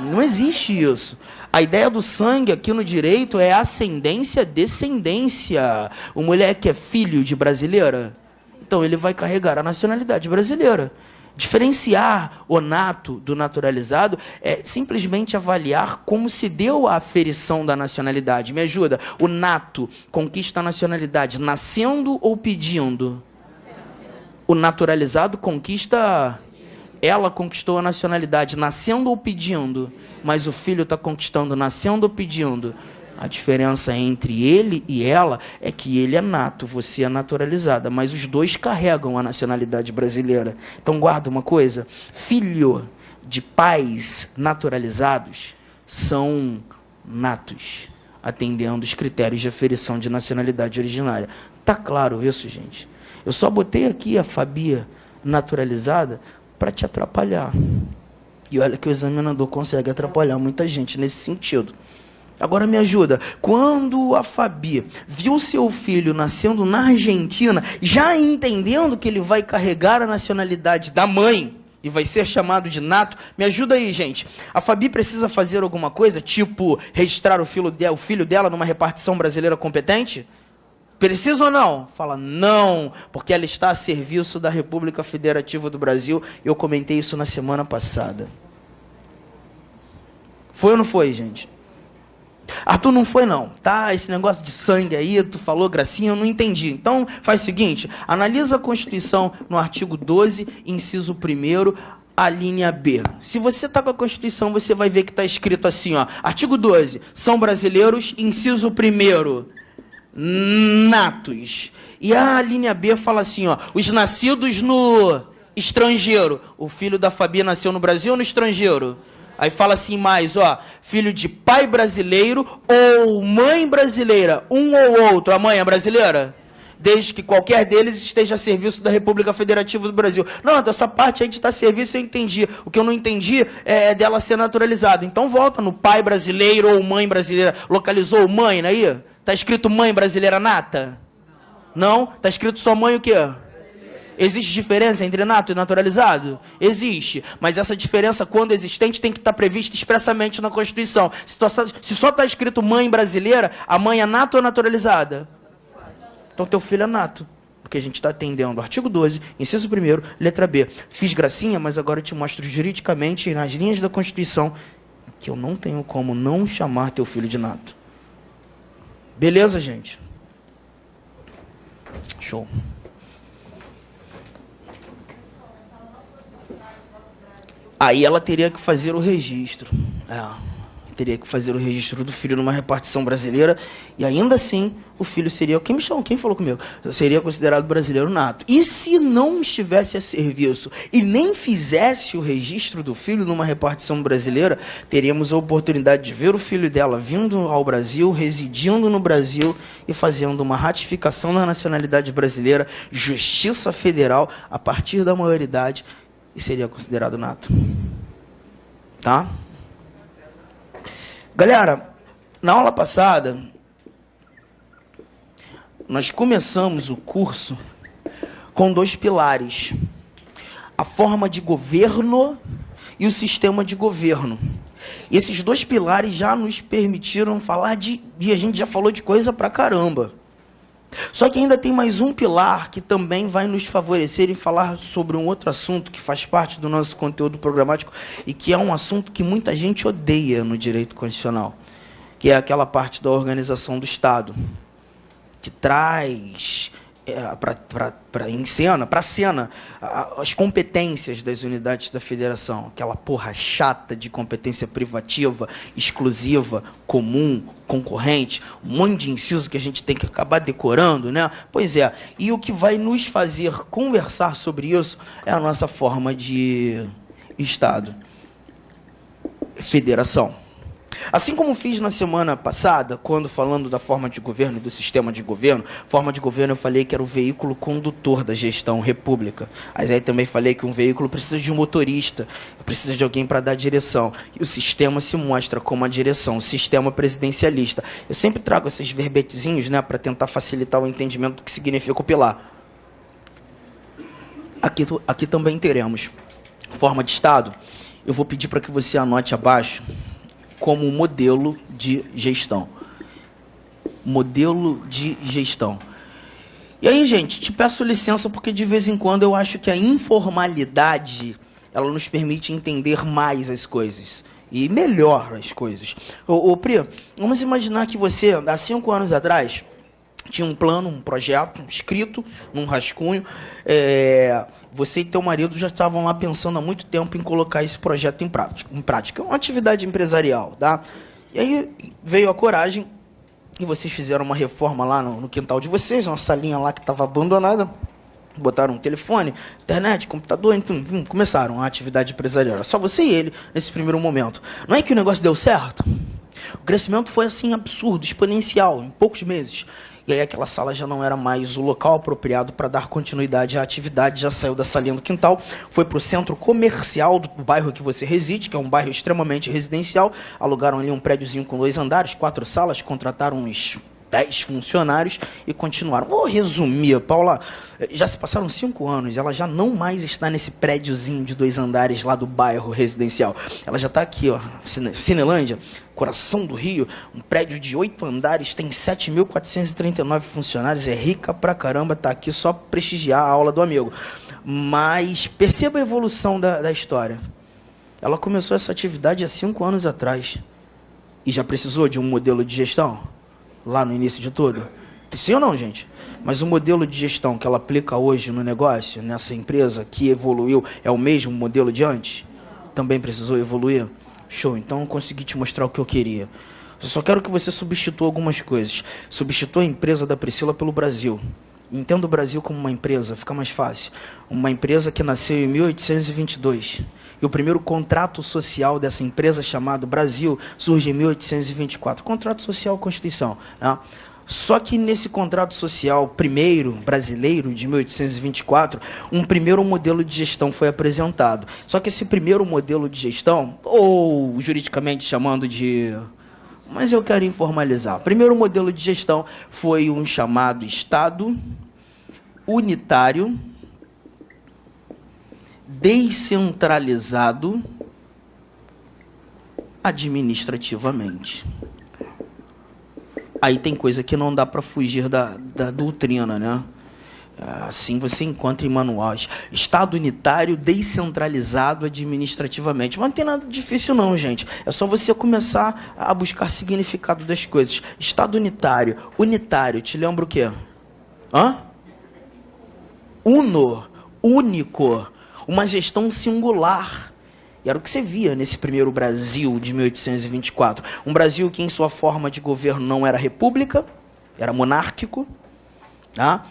[SPEAKER 1] Não existe isso. A ideia do sangue aqui no direito é ascendência, descendência. O moleque é filho de brasileira, então ele vai carregar a nacionalidade brasileira. Diferenciar o nato do naturalizado é simplesmente avaliar como se deu a aferição da nacionalidade. Me ajuda. O nato conquista a nacionalidade nascendo ou pedindo? O naturalizado conquista... Ela conquistou a nacionalidade nascendo ou pedindo? Mas o filho está conquistando nascendo ou pedindo? A diferença entre ele e ela é que ele é nato, você é naturalizada, mas os dois carregam a nacionalidade brasileira. Então guarda uma coisa, filho de pais naturalizados são natos, atendendo os critérios de aferição de nacionalidade originária. Tá claro isso, gente? Eu só botei aqui a Fabi naturalizada para te atrapalhar. E olha que o examinador consegue atrapalhar muita gente nesse sentido. Agora me ajuda. Quando a Fabi viu seu filho nascendo na Argentina, já entendendo que ele vai carregar a nacionalidade da mãe e vai ser chamado de nato, me ajuda aí, gente. A Fabi precisa fazer alguma coisa, tipo registrar o filho dela numa repartição brasileira competente? Precisa ou não? Fala, não, porque ela está a serviço da República Federativa do Brasil. Eu comentei isso na semana passada. Foi ou não foi, gente? Arthur, não foi não, tá? Esse negócio de sangue aí, tu falou gracinha, eu não entendi. Então, faz o seguinte, analisa a Constituição no artigo 12, inciso 1º, a linha B. Se você está com a Constituição, você vai ver que está escrito assim, ó, artigo 12, são brasileiros, inciso 1º, natos. E a linha B fala assim, ó, os nascidos no estrangeiro. O filho da Fabi nasceu no Brasil ou no estrangeiro? Aí fala assim mais, ó, filho de pai brasileiro ou mãe brasileira, um ou outro. A mãe é brasileira? Desde que qualquer deles esteja a serviço da República Federativa do Brasil. Não, essa parte aí de estar a serviço eu entendi. O que eu não entendi é dela ser naturalizada. Então volta no pai brasileiro ou mãe brasileira. Localizou mãe, não é aí? Tá escrito mãe brasileira nata? Não? Tá escrito só mãe o quê? Existe diferença entre nato e naturalizado? Existe. Mas essa diferença, quando existente, tem que estar prevista expressamente na Constituição. Se só está escrito mãe brasileira, a mãe é nato ou naturalizada? Então teu filho é nato. Porque a gente está atendendo o artigo 12, inciso 1º, letra B. Fiz gracinha, mas agora eu te mostro juridicamente, nas linhas da Constituição, que eu não tenho como não chamar teu filho de nato. Beleza, gente? Show. Aí ela teria que fazer o registro. teria que fazer o registro do filho numa repartição brasileira, e ainda assim o filho seria, quem me chamou, quem falou comigo? Seria considerado brasileiro nato. E se não estivesse a serviço e nem fizesse o registro do filho numa repartição brasileira, teríamos a oportunidade de ver o filho dela vindo ao Brasil, residindo no Brasil e fazendo uma ratificação da nacionalidade brasileira, justiça federal, a partir da maioridade, e seria considerado nato. Tá? Galera, na aula passada, nós começamos o curso com 2 pilares: a forma de governo e o sistema de governo. E esses 2 pilares já nos permitiram falar e a gente já falou de coisa pra caramba. Só que ainda tem mais um pilar que também vai nos favorecer em falar sobre um outro assunto que faz parte do nosso conteúdo programático e que é um assunto que muita gente odeia no direito constitucional, que é aquela parte da organização do Estado, que traz para a cena as competências das unidades da federação, aquela porra chata de competência privativa, exclusiva, comum, concorrente, um monte de inciso que a gente tem que acabar decorando, né? Pois é, e o que vai nos fazer conversar sobre isso é a nossa forma de Estado, federação. Assim como fiz na semana passada, quando falando da forma de governo e do sistema de governo, forma de governo eu falei que era o veículo condutor da gestão república. Mas aí também falei que um veículo precisa de um motorista, precisa de alguém para dar direção. E o sistema se mostra como a direção, o sistema presidencialista. Eu sempre trago esses verbetezinhos, né, para tentar facilitar o entendimento do que significa o pilar. Aqui também teremos forma de Estado. Eu vou pedir para que você anote abaixo como modelo de gestão. Modelo de gestão. E aí, gente, te peço licença porque de vez em quando eu acho que a informalidade ela nos permite entender mais as coisas e melhor as coisas. Ô Pri, vamos imaginar que você, há 5 anos atrás, tinha um plano, um projeto escrito num rascunho. Você e teu marido já estavam lá pensando há muito tempo em colocar esse projeto em prática. É uma atividade empresarial, tá? E aí veio a coragem e vocês fizeram uma reforma lá no quintal de vocês, uma salinha lá que estava abandonada. Botaram um telefone, internet, computador, então começaram a atividade empresarial. Só você e ele nesse primeiro momento. Não é que o negócio deu certo? O crescimento foi assim absurdo, exponencial, em poucos meses. E aí aquela sala já não era mais o local apropriado para dar continuidade à atividade, já saiu da salinha do quintal, foi para o centro comercial do bairro que você reside, que é um bairro extremamente residencial, alugaram ali um prédiozinho com 2 andares, 4 salas, contrataram uns 10 funcionários e continuaram. Vou resumir, Paula, já se passaram 5 anos, ela já não mais está nesse prédiozinho de 2 andares lá do bairro residencial. Ela já está aqui, ó, Cinelândia, coração do Rio, um prédio de 8 andares, tem 7.439 funcionários, é rica pra caramba, está aqui só para prestigiar a aula do amigo. Mas perceba a evolução da história. Ela começou essa atividade há 5 anos atrás e já precisou de um modelo de gestão? Lá no início de tudo? Sim ou não, gente? Mas o modelo de gestão que ela aplica hoje no negócio, nessa empresa que evoluiu, é o mesmo modelo de antes? Também precisou evoluir? Show, então eu consegui te mostrar o que eu queria. Eu só quero que você substitua algumas coisas. Substitua a empresa da Priscila pelo Brasil. Entenda o Brasil como uma empresa, fica mais fácil. Uma empresa que nasceu em 1822. E o primeiro contrato social dessa empresa, chamado Brasil, surge em 1824. Contrato social, Constituição. Né? Só que nesse contrato social primeiro, brasileiro, de 1824, um primeiro modelo de gestão foi apresentado. Só que esse primeiro modelo de gestão, ou juridicamente chamando de... Mas eu quero informalizar. O primeiro modelo de gestão foi um chamado Estado unitário, descentralizado administrativamente. Aí tem coisa que não dá para fugir da doutrina, né? Assim você encontra em manuais. Estado unitário, descentralizado administrativamente. Mas não tem nada difícil não, gente. É só você começar a buscar significado das coisas. Estado unitário. Unitário, te lembra o quê? Uno. Único. Uma gestão singular. E era o que você via nesse primeiro Brasil de 1824. Um Brasil que, em sua forma de governo, não era república, era monárquico. Tá?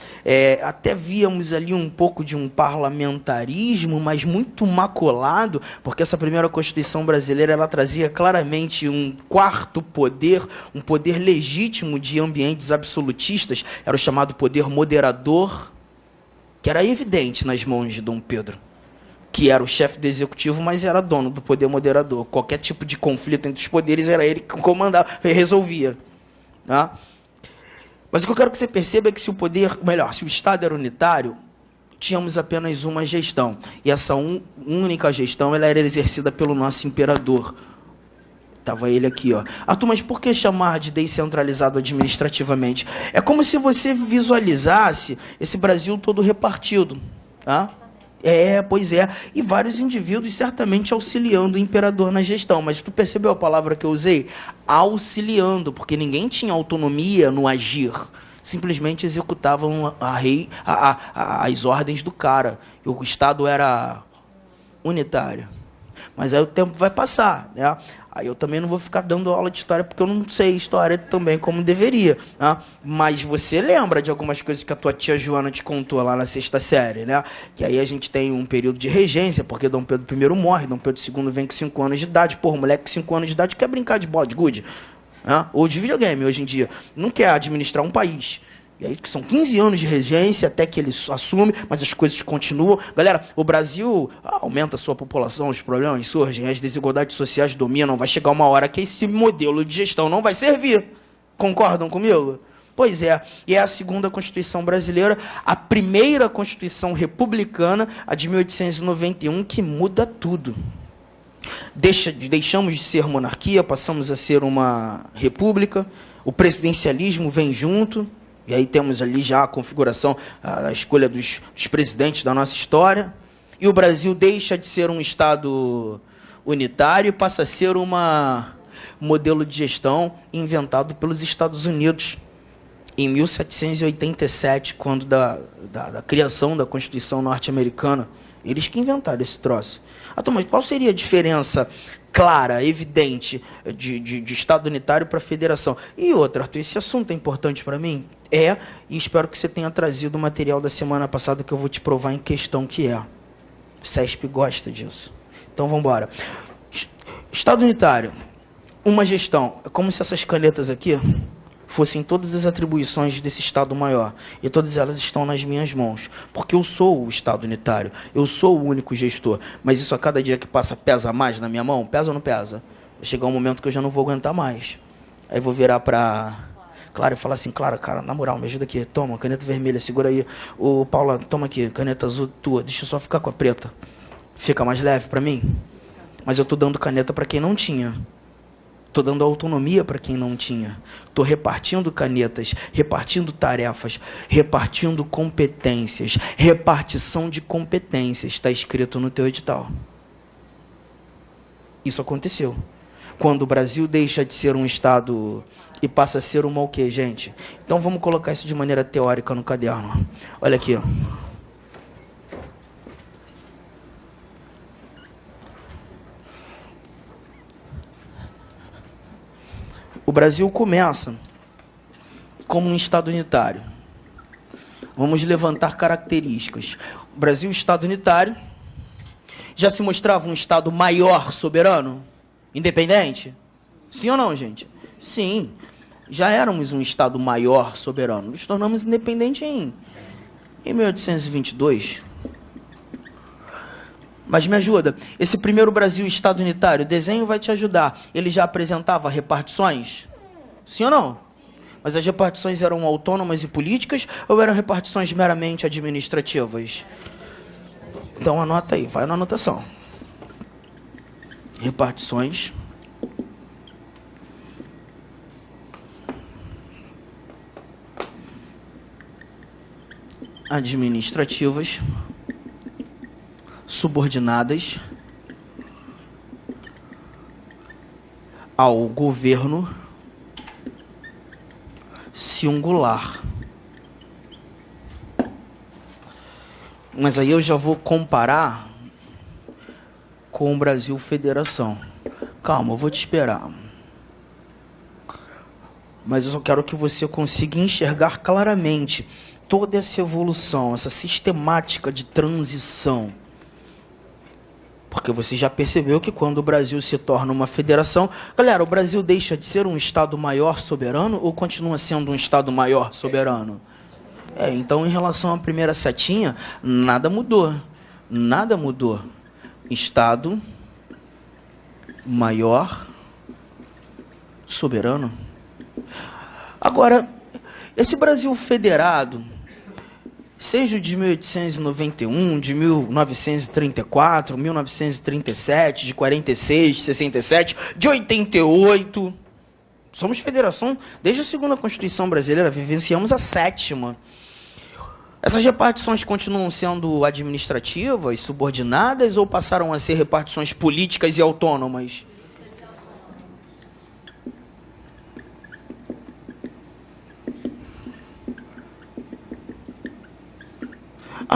[SPEAKER 1] Até víamos ali um pouco de um parlamentarismo, mas muito maculado, porque essa primeira Constituição brasileira ela trazia claramente um quarto poder, um poder legítimo de ambientes absolutistas, era o chamado poder moderador, que era evidente nas mãos de Dom Pedro, que era o chefe do executivo, mas era dono do poder moderador. Qualquer tipo de conflito entre os poderes era ele que comandava, resolvia. Tá? Mas o que eu quero que você perceba é que se o Estado era unitário, tínhamos apenas uma gestão. E essa única gestão ela era exercida pelo nosso imperador. Estava ele aqui, ó. Arthur, mas por que chamar de descentralizado administrativamente? É como se você visualizasse esse Brasil todo repartido. Tá? Pois é. E vários indivíduos certamente auxiliando o imperador na gestão. Mas tu percebeu a palavra que eu usei? Auxiliando, porque ninguém tinha autonomia no agir. Simplesmente executavam as ordens do cara. E o Estado era unitário. Mas aí o tempo vai passar, né? Aí eu também não vou ficar dando aula de história, porque eu não sei história também como deveria, né? Mas você lembra de algumas coisas que a tua tia Joana te contou lá na 6ª série, né? Que aí a gente tem um período de regência, porque Dom Pedro I morre, Dom Pedro II vem com 5 anos de idade. Porra, o moleque com 5 anos de idade quer brincar de bola de gude, né? Ou de videogame hoje em dia. Não quer administrar um país. E aí que são 15 anos de regência até que ele assume, mas as coisas continuam. Galera, o Brasil aumenta a sua população, os problemas surgem, as desigualdades sociais dominam. Vai chegar uma hora que esse modelo de gestão não vai servir. Concordam comigo? Pois é. E é a segunda Constituição brasileira, a primeira Constituição republicana, a de 1891, que muda tudo. Deixamos de ser monarquia, passamos a ser uma república. O presidencialismo vem junto. E aí temos ali já a configuração, a escolha dos presidentes da nossa história. E o Brasil deixa de ser um Estado unitário e passa a ser um modelo de gestão inventado pelos Estados Unidos em 1787, quando da criação da Constituição norte-americana. Eles que inventaram esse troço. Mas qual seria a diferença clara, evidente, de Estado unitário para a federação? E outra, Arthur, esse assunto é importante para mim? E espero que você tenha trazido o material da semana passada que eu vou te provar em questão que é. CESP gosta disso. Então, vamos embora. Estado unitário, uma gestão. É como se essas canetas aqui fossem todas as atribuições desse Estado maior. E todas elas estão nas minhas mãos. Porque eu sou o Estado unitário. Eu sou o único gestor. Mas isso a cada dia que passa pesa mais na minha mão? Pesa ou não pesa? Vai chegar um momento que eu já não vou aguentar mais. Aí vou virar para Clara e falar assim: Clara, cara, na moral, me ajuda aqui. Toma, caneta vermelha, segura aí. Ô, Paula, toma aqui, caneta azul tua. Deixa eu só ficar com a preta. Fica mais leve para mim? Mas eu tô dando caneta para quem não tinha. Estou dando autonomia para quem não tinha. Estou repartindo canetas, repartindo tarefas, repartindo competências. Repartição de competências está escrito no teu edital. Isso aconteceu. Quando o Brasil deixa de ser um Estado e passa a ser uma o quê, gente? Então vamos colocar isso de maneira teórica no caderno. Olha aqui, ó. O Brasil começa como um Estado unitário. Vamos levantar características. O Brasil, Estado unitário, já se mostrava um Estado maior, soberano, independente? Sim ou não, gente? Sim. Já éramos um Estado maior, soberano. Nos tornamos independentes em 1822. Mas me ajuda, esse primeiro Brasil Estado unitário, o desenho vai te ajudar. Ele já apresentava repartições? Sim ou não? Mas as repartições eram autônomas e políticas ou eram repartições meramente administrativas? Então anota aí, vai na anotação. Repartições administrativas subordinadas ao governo singular. Mas aí eu já vou comparar com o Brasil Federação. Calma, eu vou te esperar. Mas eu só quero que você consiga enxergar claramente toda essa evolução, essa sistemática de transição. Porque você já percebeu que quando o Brasil se torna uma federação... Galera, o Brasil deixa de ser um Estado maior soberano ou continua sendo um Estado maior soberano? Então, em relação à primeira setinha, nada mudou. Nada mudou. Estado maior soberano. Agora, esse Brasil federado, seja de 1891, de 1934, 1937, de 46, de 67, de 88. Somos federação desde a segunda Constituição brasileira, vivenciamos a 7ª. Essas repartições continuam sendo administrativas, subordinadas, ou passaram a ser repartições políticas e autônomas?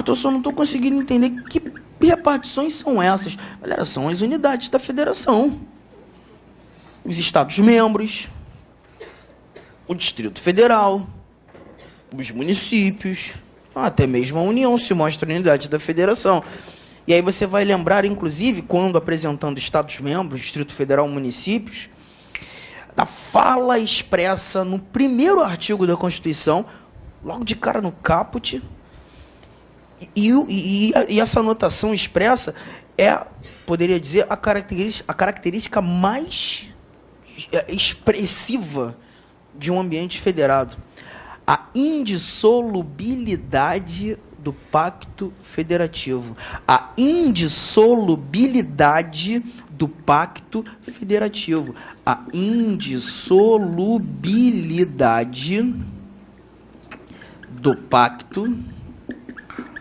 [SPEAKER 1] Eu só não estou conseguindo entender que repartições são essas. Galera, são as unidades da federação. Os Estados-membros, o Distrito Federal, os municípios, até mesmo a União se mostra unidade da federação. E aí você vai lembrar, inclusive, quando apresentando Estados-membros, Distrito Federal, municípios, da fala expressa no primeiro artigo da Constituição, logo de cara no caput. E essa anotação expressa é, poderia dizer, a característica mais expressiva de um ambiente federado. A indissolubilidade do pacto federativo. A indissolubilidade do pacto federativo. A indissolubilidade do pacto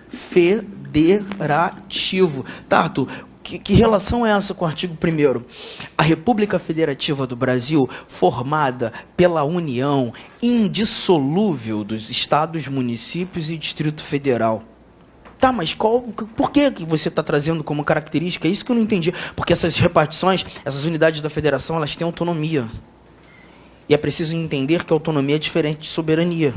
[SPEAKER 1] federativo. Tá, Arthur, que relação é essa com o artigo 1º? A República Federativa do Brasil, formada pela união indissolúvel dos estados, municípios e Distrito Federal. Tá, mas por que você está trazendo como característica? É isso que eu não entendi. Porque essas repartições, essas unidades da federação, elas têm autonomia. E é preciso entender que a autonomia é diferente de soberania.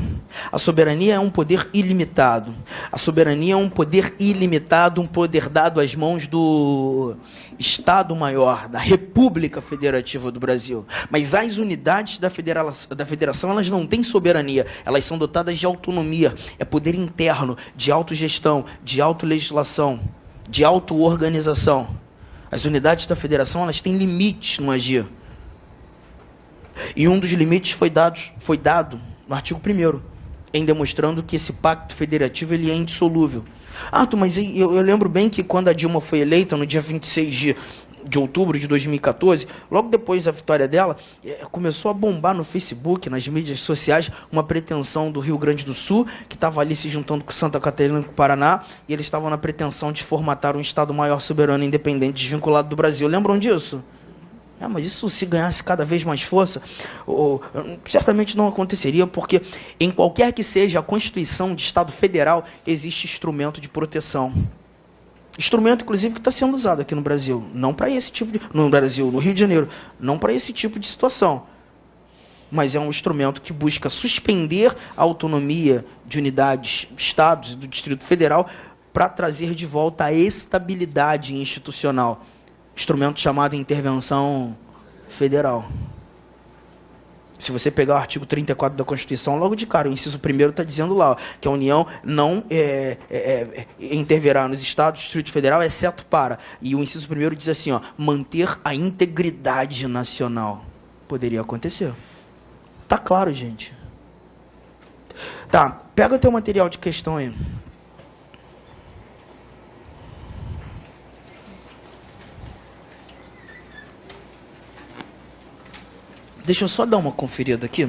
[SPEAKER 1] A soberania é um poder ilimitado. A soberania é um poder ilimitado, um poder dado às mãos do Estado Maior, da República Federativa do Brasil. Mas as unidades da federação, elas não têm soberania. Elas são dotadas de autonomia. É poder interno, de autogestão, de autolegislação, de autoorganização. As unidades da federação, elas têm limites no agir. E um dos limites foi dado no artigo 1º, em demonstrando que esse pacto federativo ele é indissolúvel. Mas eu lembro bem que quando a Dilma foi eleita, no dia 26 de outubro de 2014, logo depois da vitória dela, começou a bombar no Facebook, nas mídias sociais, uma pretensão do Rio Grande do Sul, que estava ali se juntando com Santa Catarina e com o Paraná, e eles estavam na pretensão de formatar um Estado maior soberano independente desvinculado do Brasil. Lembram disso? Mas isso, se ganhasse cada vez mais força, certamente não aconteceria, porque em qualquer que seja a Constituição de Estado Federal, existe instrumento de proteção. Instrumento, inclusive, que está sendo usado aqui no Brasil. Não para esse tipo de... No Brasil, no Rio de Janeiro, não para esse tipo de situação. Mas é um instrumento que busca suspender a autonomia de unidades, estados e do Distrito Federal para trazer de volta a estabilidade institucional. Instrumento chamado intervenção federal. Se você pegar o artigo 34 da Constituição, logo de cara, o inciso 1º está dizendo lá, que a União não intervirá nos estados do Distrito Federal, exceto para... E o inciso 1º diz assim, manter a integridade nacional. Poderia acontecer. Tá claro, gente? Tá, pega o teu material de questão aí. Deixa eu só dar uma conferida aqui.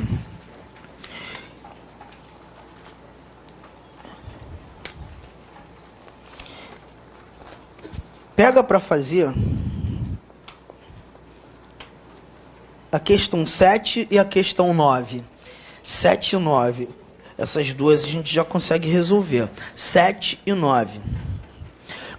[SPEAKER 1] Pega para fazer a questão 7 e a questão 9. 7 e 9. Essas duas a gente já consegue resolver. 7 e 9.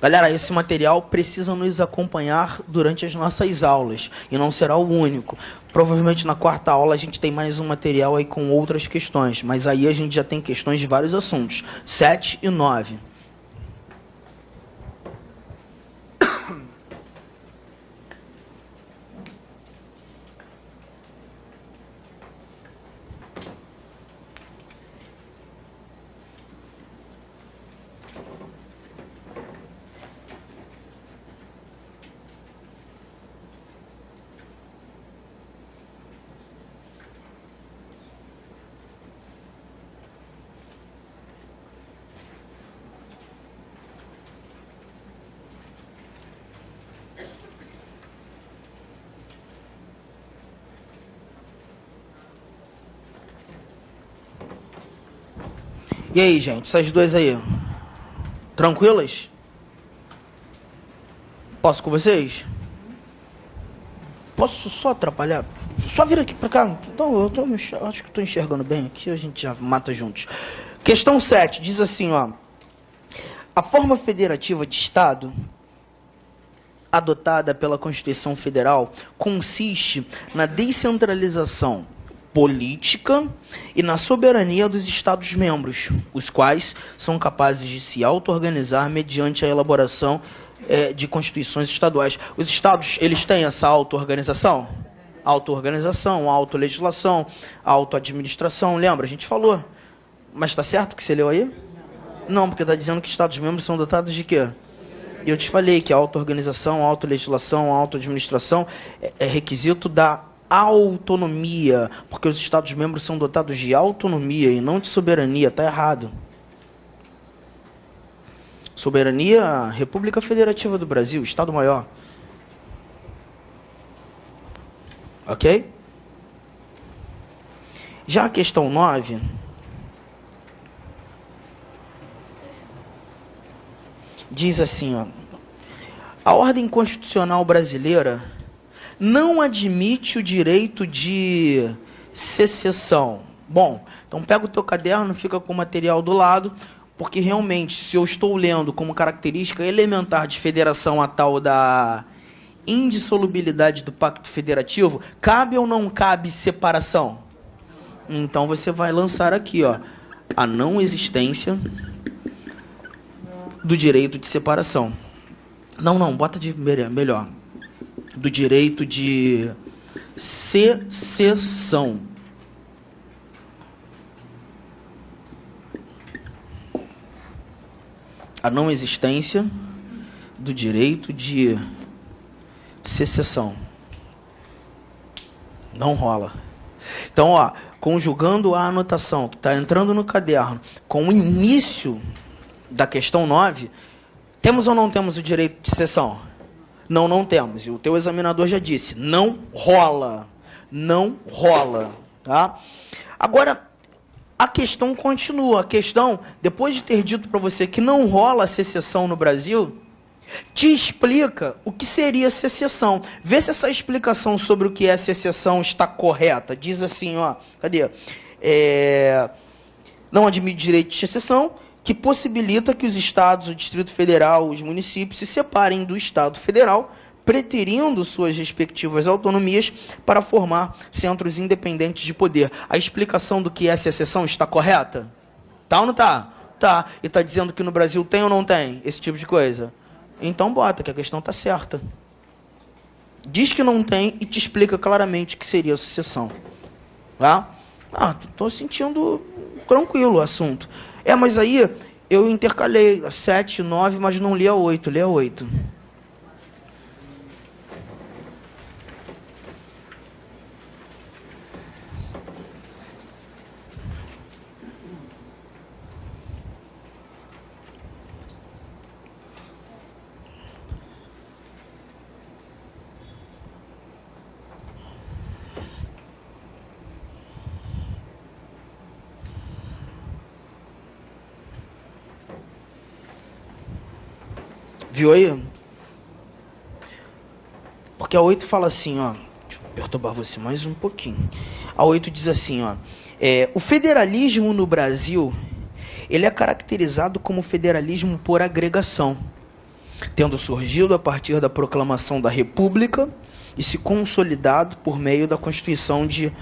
[SPEAKER 1] Galera, esse material precisa nos acompanhar durante as nossas aulas, e não será o único. Provavelmente na quarta aula a gente tem mais um material aí com outras questões, mas aí a gente já tem questões de vários assuntos, 7 e 9. E aí, gente, essas duas aí, tranquilas? Posso com vocês? Posso só atrapalhar? Só vir aqui pra cá. Então, acho que estou enxergando bem aqui, a gente já mata juntos. Questão 7, diz assim, ó. A forma federativa de Estado adotada pela Constituição Federal consiste na descentralização política e na soberania dos Estados-membros, os quais são capazes de se auto-organizar mediante a elaboração de constituições estaduais. Os Estados, eles têm essa auto-organização? Auto-organização, auto-legislação, auto-administração, lembra? A gente falou. Mas está certo que você leu aí? Não, porque está dizendo que Estados-membros são dotados de quê? E eu te falei que a auto-organização, auto-legislação, auto-administração é requisito da autonomia, porque os Estados-membros são dotados de autonomia e não de soberania, está errado. Soberania, República Federativa do Brasil, Estado Maior. Ok? Já a questão 9, diz assim, ó, a ordem constitucional brasileira não admite o direito de secessão. Bom, então pega o teu caderno, fica com o material do lado, porque realmente, se eu estou lendo como característica elementar de federação a tal da indissolubilidade do pacto federativo, cabe ou não cabe separação? Então você vai lançar aqui, ó, a não existência do direito de separação. Não, bota de melhor. Do direito de secessão. A não existência do direito de secessão. Não rola. Então, ó, conjugando a anotação que está entrando no caderno com o início da questão 9, temos ou não temos o direito de secessão? Não temos. E o teu examinador já disse, não rola. Não rola. Tá? Agora, a questão continua. A questão, depois de ter dito para você que não rola secessão no Brasil, te explica o que seria secessão. Vê se essa explicação sobre o que é secessão está correta. Diz assim, ó, cadê? Não admite direito de secessão, que possibilita que os estados, o Distrito Federal, os municípios se separem do Estado Federal, preterindo suas respectivas autonomias para formar centros independentes de poder. A explicação do que é secessão está correta? Tá ou não tá? Tá. E está dizendo que no Brasil tem ou não tem esse tipo de coisa? Então bota, que a questão está certa. Diz que não tem e te explica claramente o que seria secessão. Tá? Estou sentindo tranquilo o assunto. Mas aí eu intercalei a 7, 9, mas não li a 8. Lê a 8. Viu aí? Porque a 8 fala assim, ó. Deixa eu perturbar você mais um pouquinho. A 8 diz assim, ó. O federalismo no Brasil, ele é caracterizado como federalismo por agregação. tendo surgido a partir da proclamação da República e se consolidado por meio da Constituição de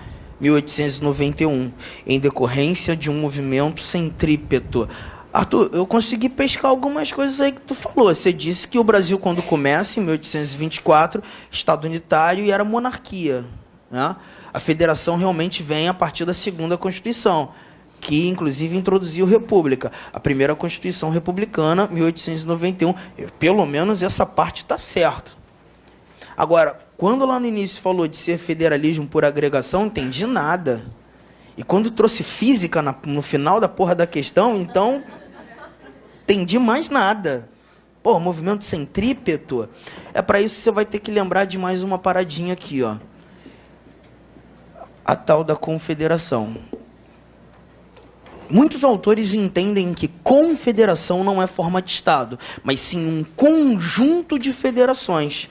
[SPEAKER 1] 1891, em decorrência de um movimento centrípeto. Arthur, eu consegui pescar algumas coisas aí que tu falou. Você disse que o Brasil, quando começa, em 1824, Estado unitário e era monarquia, né? A federação realmente vem a partir da segunda Constituição, que inclusive introduziu República. A primeira Constituição republicana, 1891, pelo menos essa parte está certa. Agora, quando lá no início falou de ser federalismo por agregação, não entendi nada. E quando trouxe física no final da porra da questão, então, entendi mais nada. Pô, movimento centrípeto. É para isso que você vai ter que lembrar de mais uma paradinha aqui, ó. A tal da confederação. Muitos autores entendem que confederação não é forma de Estado, mas sim um conjunto de federações,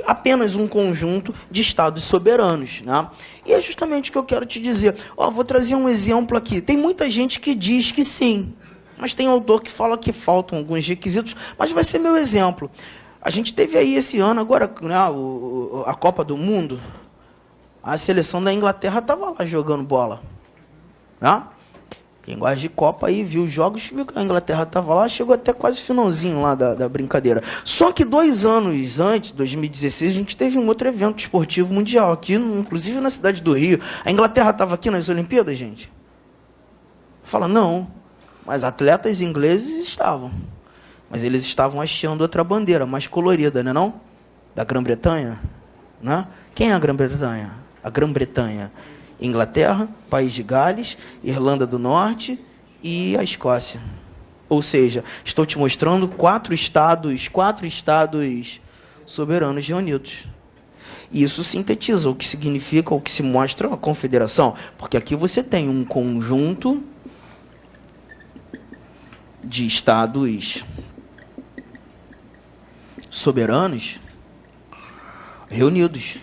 [SPEAKER 1] apenas um conjunto de Estados soberanos, né? E é justamente o que eu quero te dizer. Ó, vou trazer um exemplo aqui. Tem muita gente que diz que sim, mas tem autor que fala que faltam alguns requisitos, mas vai ser meu exemplo. A gente teve aí esse ano, agora, né, a Copa do Mundo, a seleção da Inglaterra estava lá jogando bola. Né? Quem gosta de Copa aí, viu os jogos, viu que a Inglaterra estava lá, chegou até quase finalzinho lá da brincadeira. Só que 2 anos antes, 2016, a gente teve um outro evento esportivo mundial, aqui, inclusive na cidade do Rio. A Inglaterra estava aqui nas Olimpíadas, gente? Fala, não, mas atletas ingleses estavam. Mas eles estavam hasteando outra bandeira, mais colorida, não é não? Da Grã-Bretanha. Né? Quem é a Grã-Bretanha? A Grã-Bretanha. Inglaterra, País de Gales, Irlanda do Norte e a Escócia. Ou seja, estou te mostrando 4 estados soberanos reunidos. E isso sintetiza o que significa, o que se mostra a confederação. Porque aqui você tem um conjunto de estados soberanos reunidos.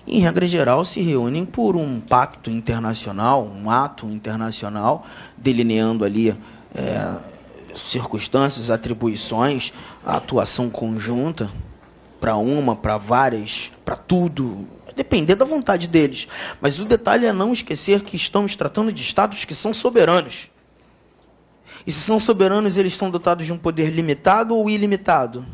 [SPEAKER 1] Em regra geral, se reúnem por um pacto internacional, um ato internacional, delineando ali circunstâncias, atribuições, a atuação conjunta, para uma, para várias, para tudo, depender da vontade deles. Mas o detalhe é não esquecer que estamos tratando de estados que são soberanos. E se são soberanos, eles são dotados de um poder limitado ou ilimitado?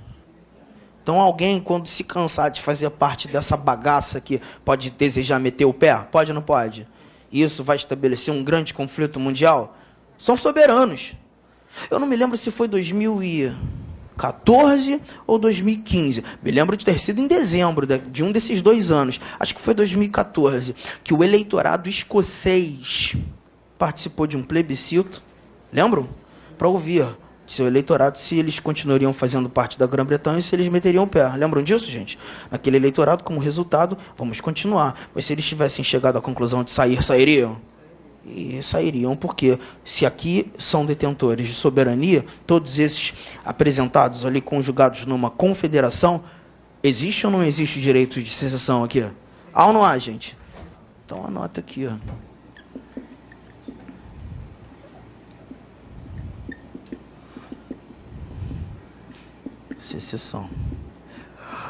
[SPEAKER 1] Então, alguém, quando se cansar de fazer parte dessa bagaça aqui, pode desejar meter o pé? Pode ou não pode? Isso vai estabelecer um grande conflito mundial? São soberanos. Eu não me lembro se foi 2014 ou 2015. Me lembro de ter sido em dezembro de um desses 2 anos. Acho que foi 2014, que o eleitorado escocês participou de um plebiscito. Lembram? Para ouvir seu eleitorado, se eles continuariam fazendo parte da Grã-Bretanha e se eles meteriam o pé. Lembram disso, gente? Naquele eleitorado, como resultado, vamos continuar. Mas se eles tivessem chegado à conclusão de sair, sairiam? E sairiam, porque se aqui são detentores de soberania, todos esses apresentados ali, conjugados numa confederação, existe ou não existe direito de secessão aqui? Há ou não há, gente? Então anota aqui, ó. Secessão.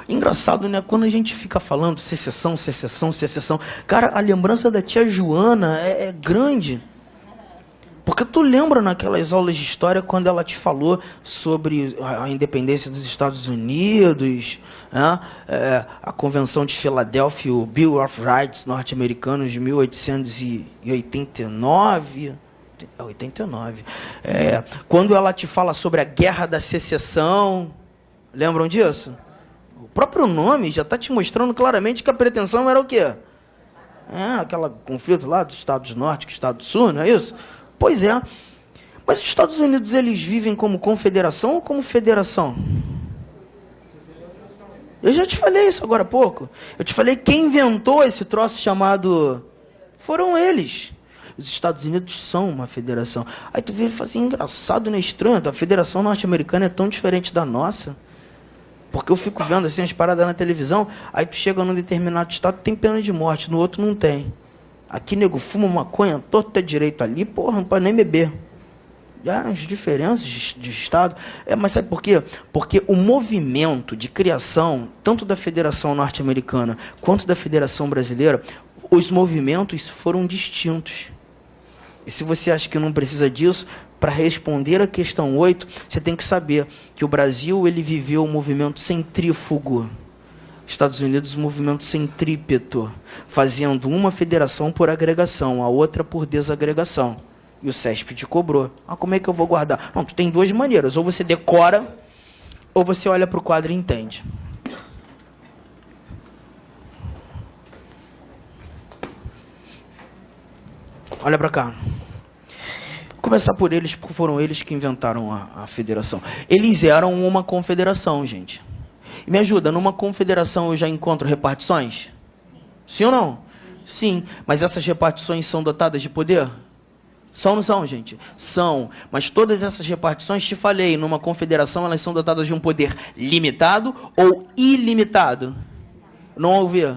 [SPEAKER 1] Engraçado, né? Quando a gente fica falando secessão, cara, a lembrança da tia Joana é grande. Porque tu lembra naquelas aulas de história quando ela te falou sobre a independência dos Estados Unidos, né? A Convenção de Filadélfia, o Bill of Rights norte-americanos de 1889... 89. Quando ela te fala sobre a Guerra da Secessão... Lembram disso? O próprio nome já está te mostrando claramente que a pretensão era o quê? Aquele conflito lá dos Estados Norte e Estados Sul, não é isso? Pois é. Mas os Estados Unidos, eles vivem como confederação ou como federação? Eu já te falei isso agora há pouco. Eu te falei quem inventou esse troço chamado... Foram eles. Os Estados Unidos são uma federação. Aí tu vê e fala assim, engraçado, né? Estranho. A federação norte-americana é tão diferente da nossa. Porque eu fico vendo assim, as paradas na televisão, aí tu chega num determinado estado, tem pena de morte, no outro não tem. Aqui, nego, fuma maconha, torta direito ali, porra, não pode nem beber. As diferenças de Estado. Mas sabe por quê? Porque o movimento de criação, tanto da Federação Norte-Americana quanto da Federação Brasileira, os movimentos foram distintos. E se você acha que não precisa disso, para responder a questão 8, você tem que saber que o Brasil ele viveu um movimento centrífugo. Estados Unidos, um movimento centrípeto, fazendo uma federação por agregação, a outra por desagregação. E o CESP te cobrou. Como é que eu vou guardar? Não, tu tem duas maneiras. Ou você decora, ou você olha para o quadro e entende. Olha para cá. Vou começar por eles, porque foram eles que inventaram a federação. Eles eram uma confederação, gente. E me ajuda, numa confederação eu já encontro repartições? Sim ou não? Sim. Mas essas repartições são dotadas de poder? São ou não são, gente? São. Mas todas essas repartições, te falei, numa confederação elas são dotadas de um poder limitado ou ilimitado? Não ouvi?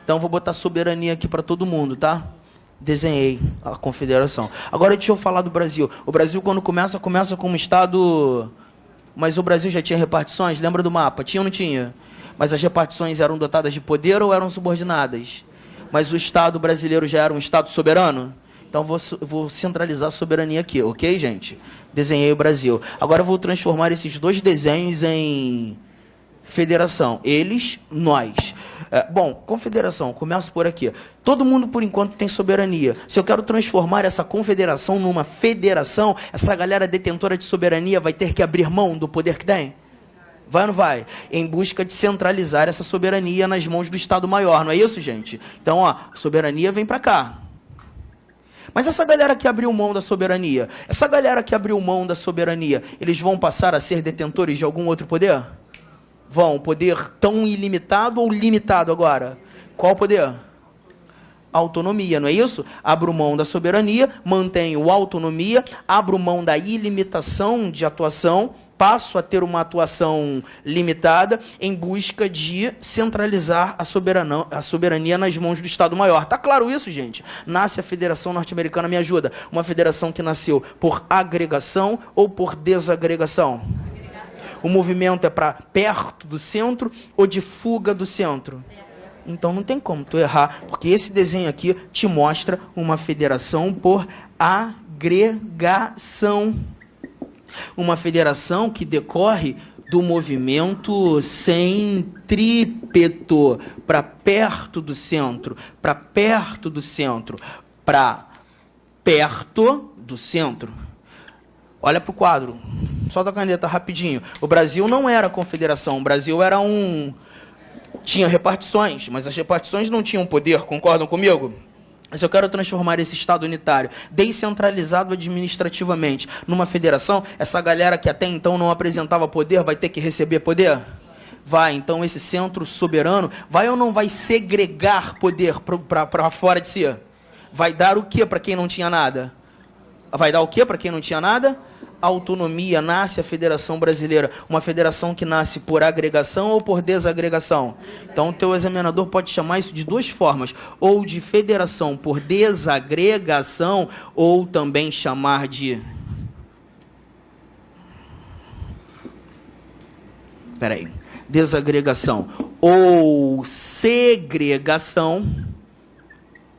[SPEAKER 1] Então vou botar soberania aqui para todo mundo, tá? Desenhei a confederação. Agora deixa eu falar do Brasil. O Brasil, quando começa como Estado... Mas o Brasil já tinha repartições? Lembra do mapa? Tinha ou não tinha? Mas as repartições eram dotadas de poder ou eram subordinadas? Mas o Estado brasileiro já era um Estado soberano? Então vou centralizar a soberania aqui, ok, gente? Desenhei o Brasil. Agora eu vou transformar esses dois desenhos em federação. Eles, nós. Bom, confederação, começo por aqui. Todo mundo, por enquanto, tem soberania. Se eu quero transformar essa confederação numa federação, essa galera detentora de soberania vai ter que abrir mão do poder que tem? Vai ou não vai? Em busca de centralizar essa soberania nas mãos do Estado maior, não é isso, gente? Então, ó, soberania vem pra cá. Mas essa galera que abriu mão da soberania, eles vão passar a ser detentores de algum outro poder? Vão, poder tão ilimitado ou limitado agora? Qual poder? Autonomia, não é isso? Abro mão da soberania, mantenho autonomia, abro mão da ilimitação de atuação, passo a ter uma atuação limitada em busca de centralizar a soberania nas mãos do Estado maior. Tá claro isso, gente? Nasce a Federação Norte-Americana, me ajuda. Uma federação que nasceu por agregação ou por desagregação? O movimento é para perto do centro ou de fuga do centro? Então não tem como tu errar, porque esse desenho aqui te mostra uma federação por agregação. Uma federação que decorre do movimento centrípeto, para perto do centro, para perto do centro, para perto do centro. Olha para o quadro, solta a caneta rapidinho. O Brasil não era confederação, o Brasil era tinha repartições, mas as repartições não tinham poder, concordam comigo? Mas eu quero transformar esse Estado unitário, descentralizado administrativamente, numa federação. Essa galera que até então não apresentava poder vai ter que receber poder? Vai. Então esse centro soberano vai ou não vai segregar poder para fora de si? Vai dar o que para quem não tinha nada? Vai dar o que para quem não tinha nada? Autonomia. Nasce a Federação Brasileira, uma federação que nasce por agregação ou por desagregação. Então o teu examinador pode chamar isso de duas formas, ou de federação por desagregação, ou também chamar de... desagregação ou segregação.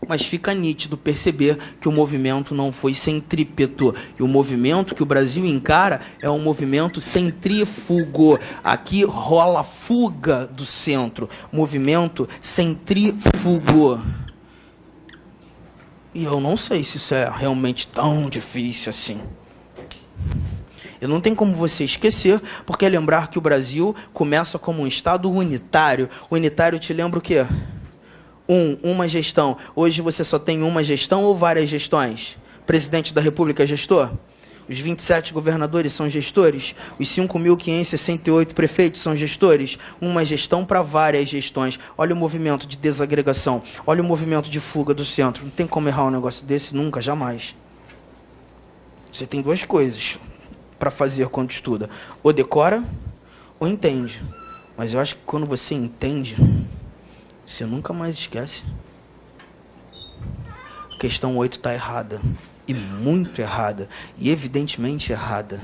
[SPEAKER 1] Mas fica nítido perceber que o movimento não foi centrípeto. E o movimento que o Brasil encara é um movimento centrífugo. Aqui rola fuga do centro. Movimento centrífugo. E eu não sei se isso é realmente tão difícil assim. E não tem como você esquecer, porque lembrar que o Brasil começa como um Estado unitário. Unitário te lembra o quê? Uma gestão. Hoje você só tem uma gestão ou várias gestões? Presidente da República é gestor? Os 27 governadores são gestores? Os 5.568 prefeitos são gestores? Uma gestão para várias gestões. Olha o movimento de desagregação. Olha o movimento de fuga do centro. Não tem como errar um negócio desse nunca, jamais. Você tem duas coisas para fazer quando estuda. Ou decora, ou entende. Mas eu acho que quando você entende... você nunca mais esquece. questão 8 está errada. E muito errada. E evidentemente errada.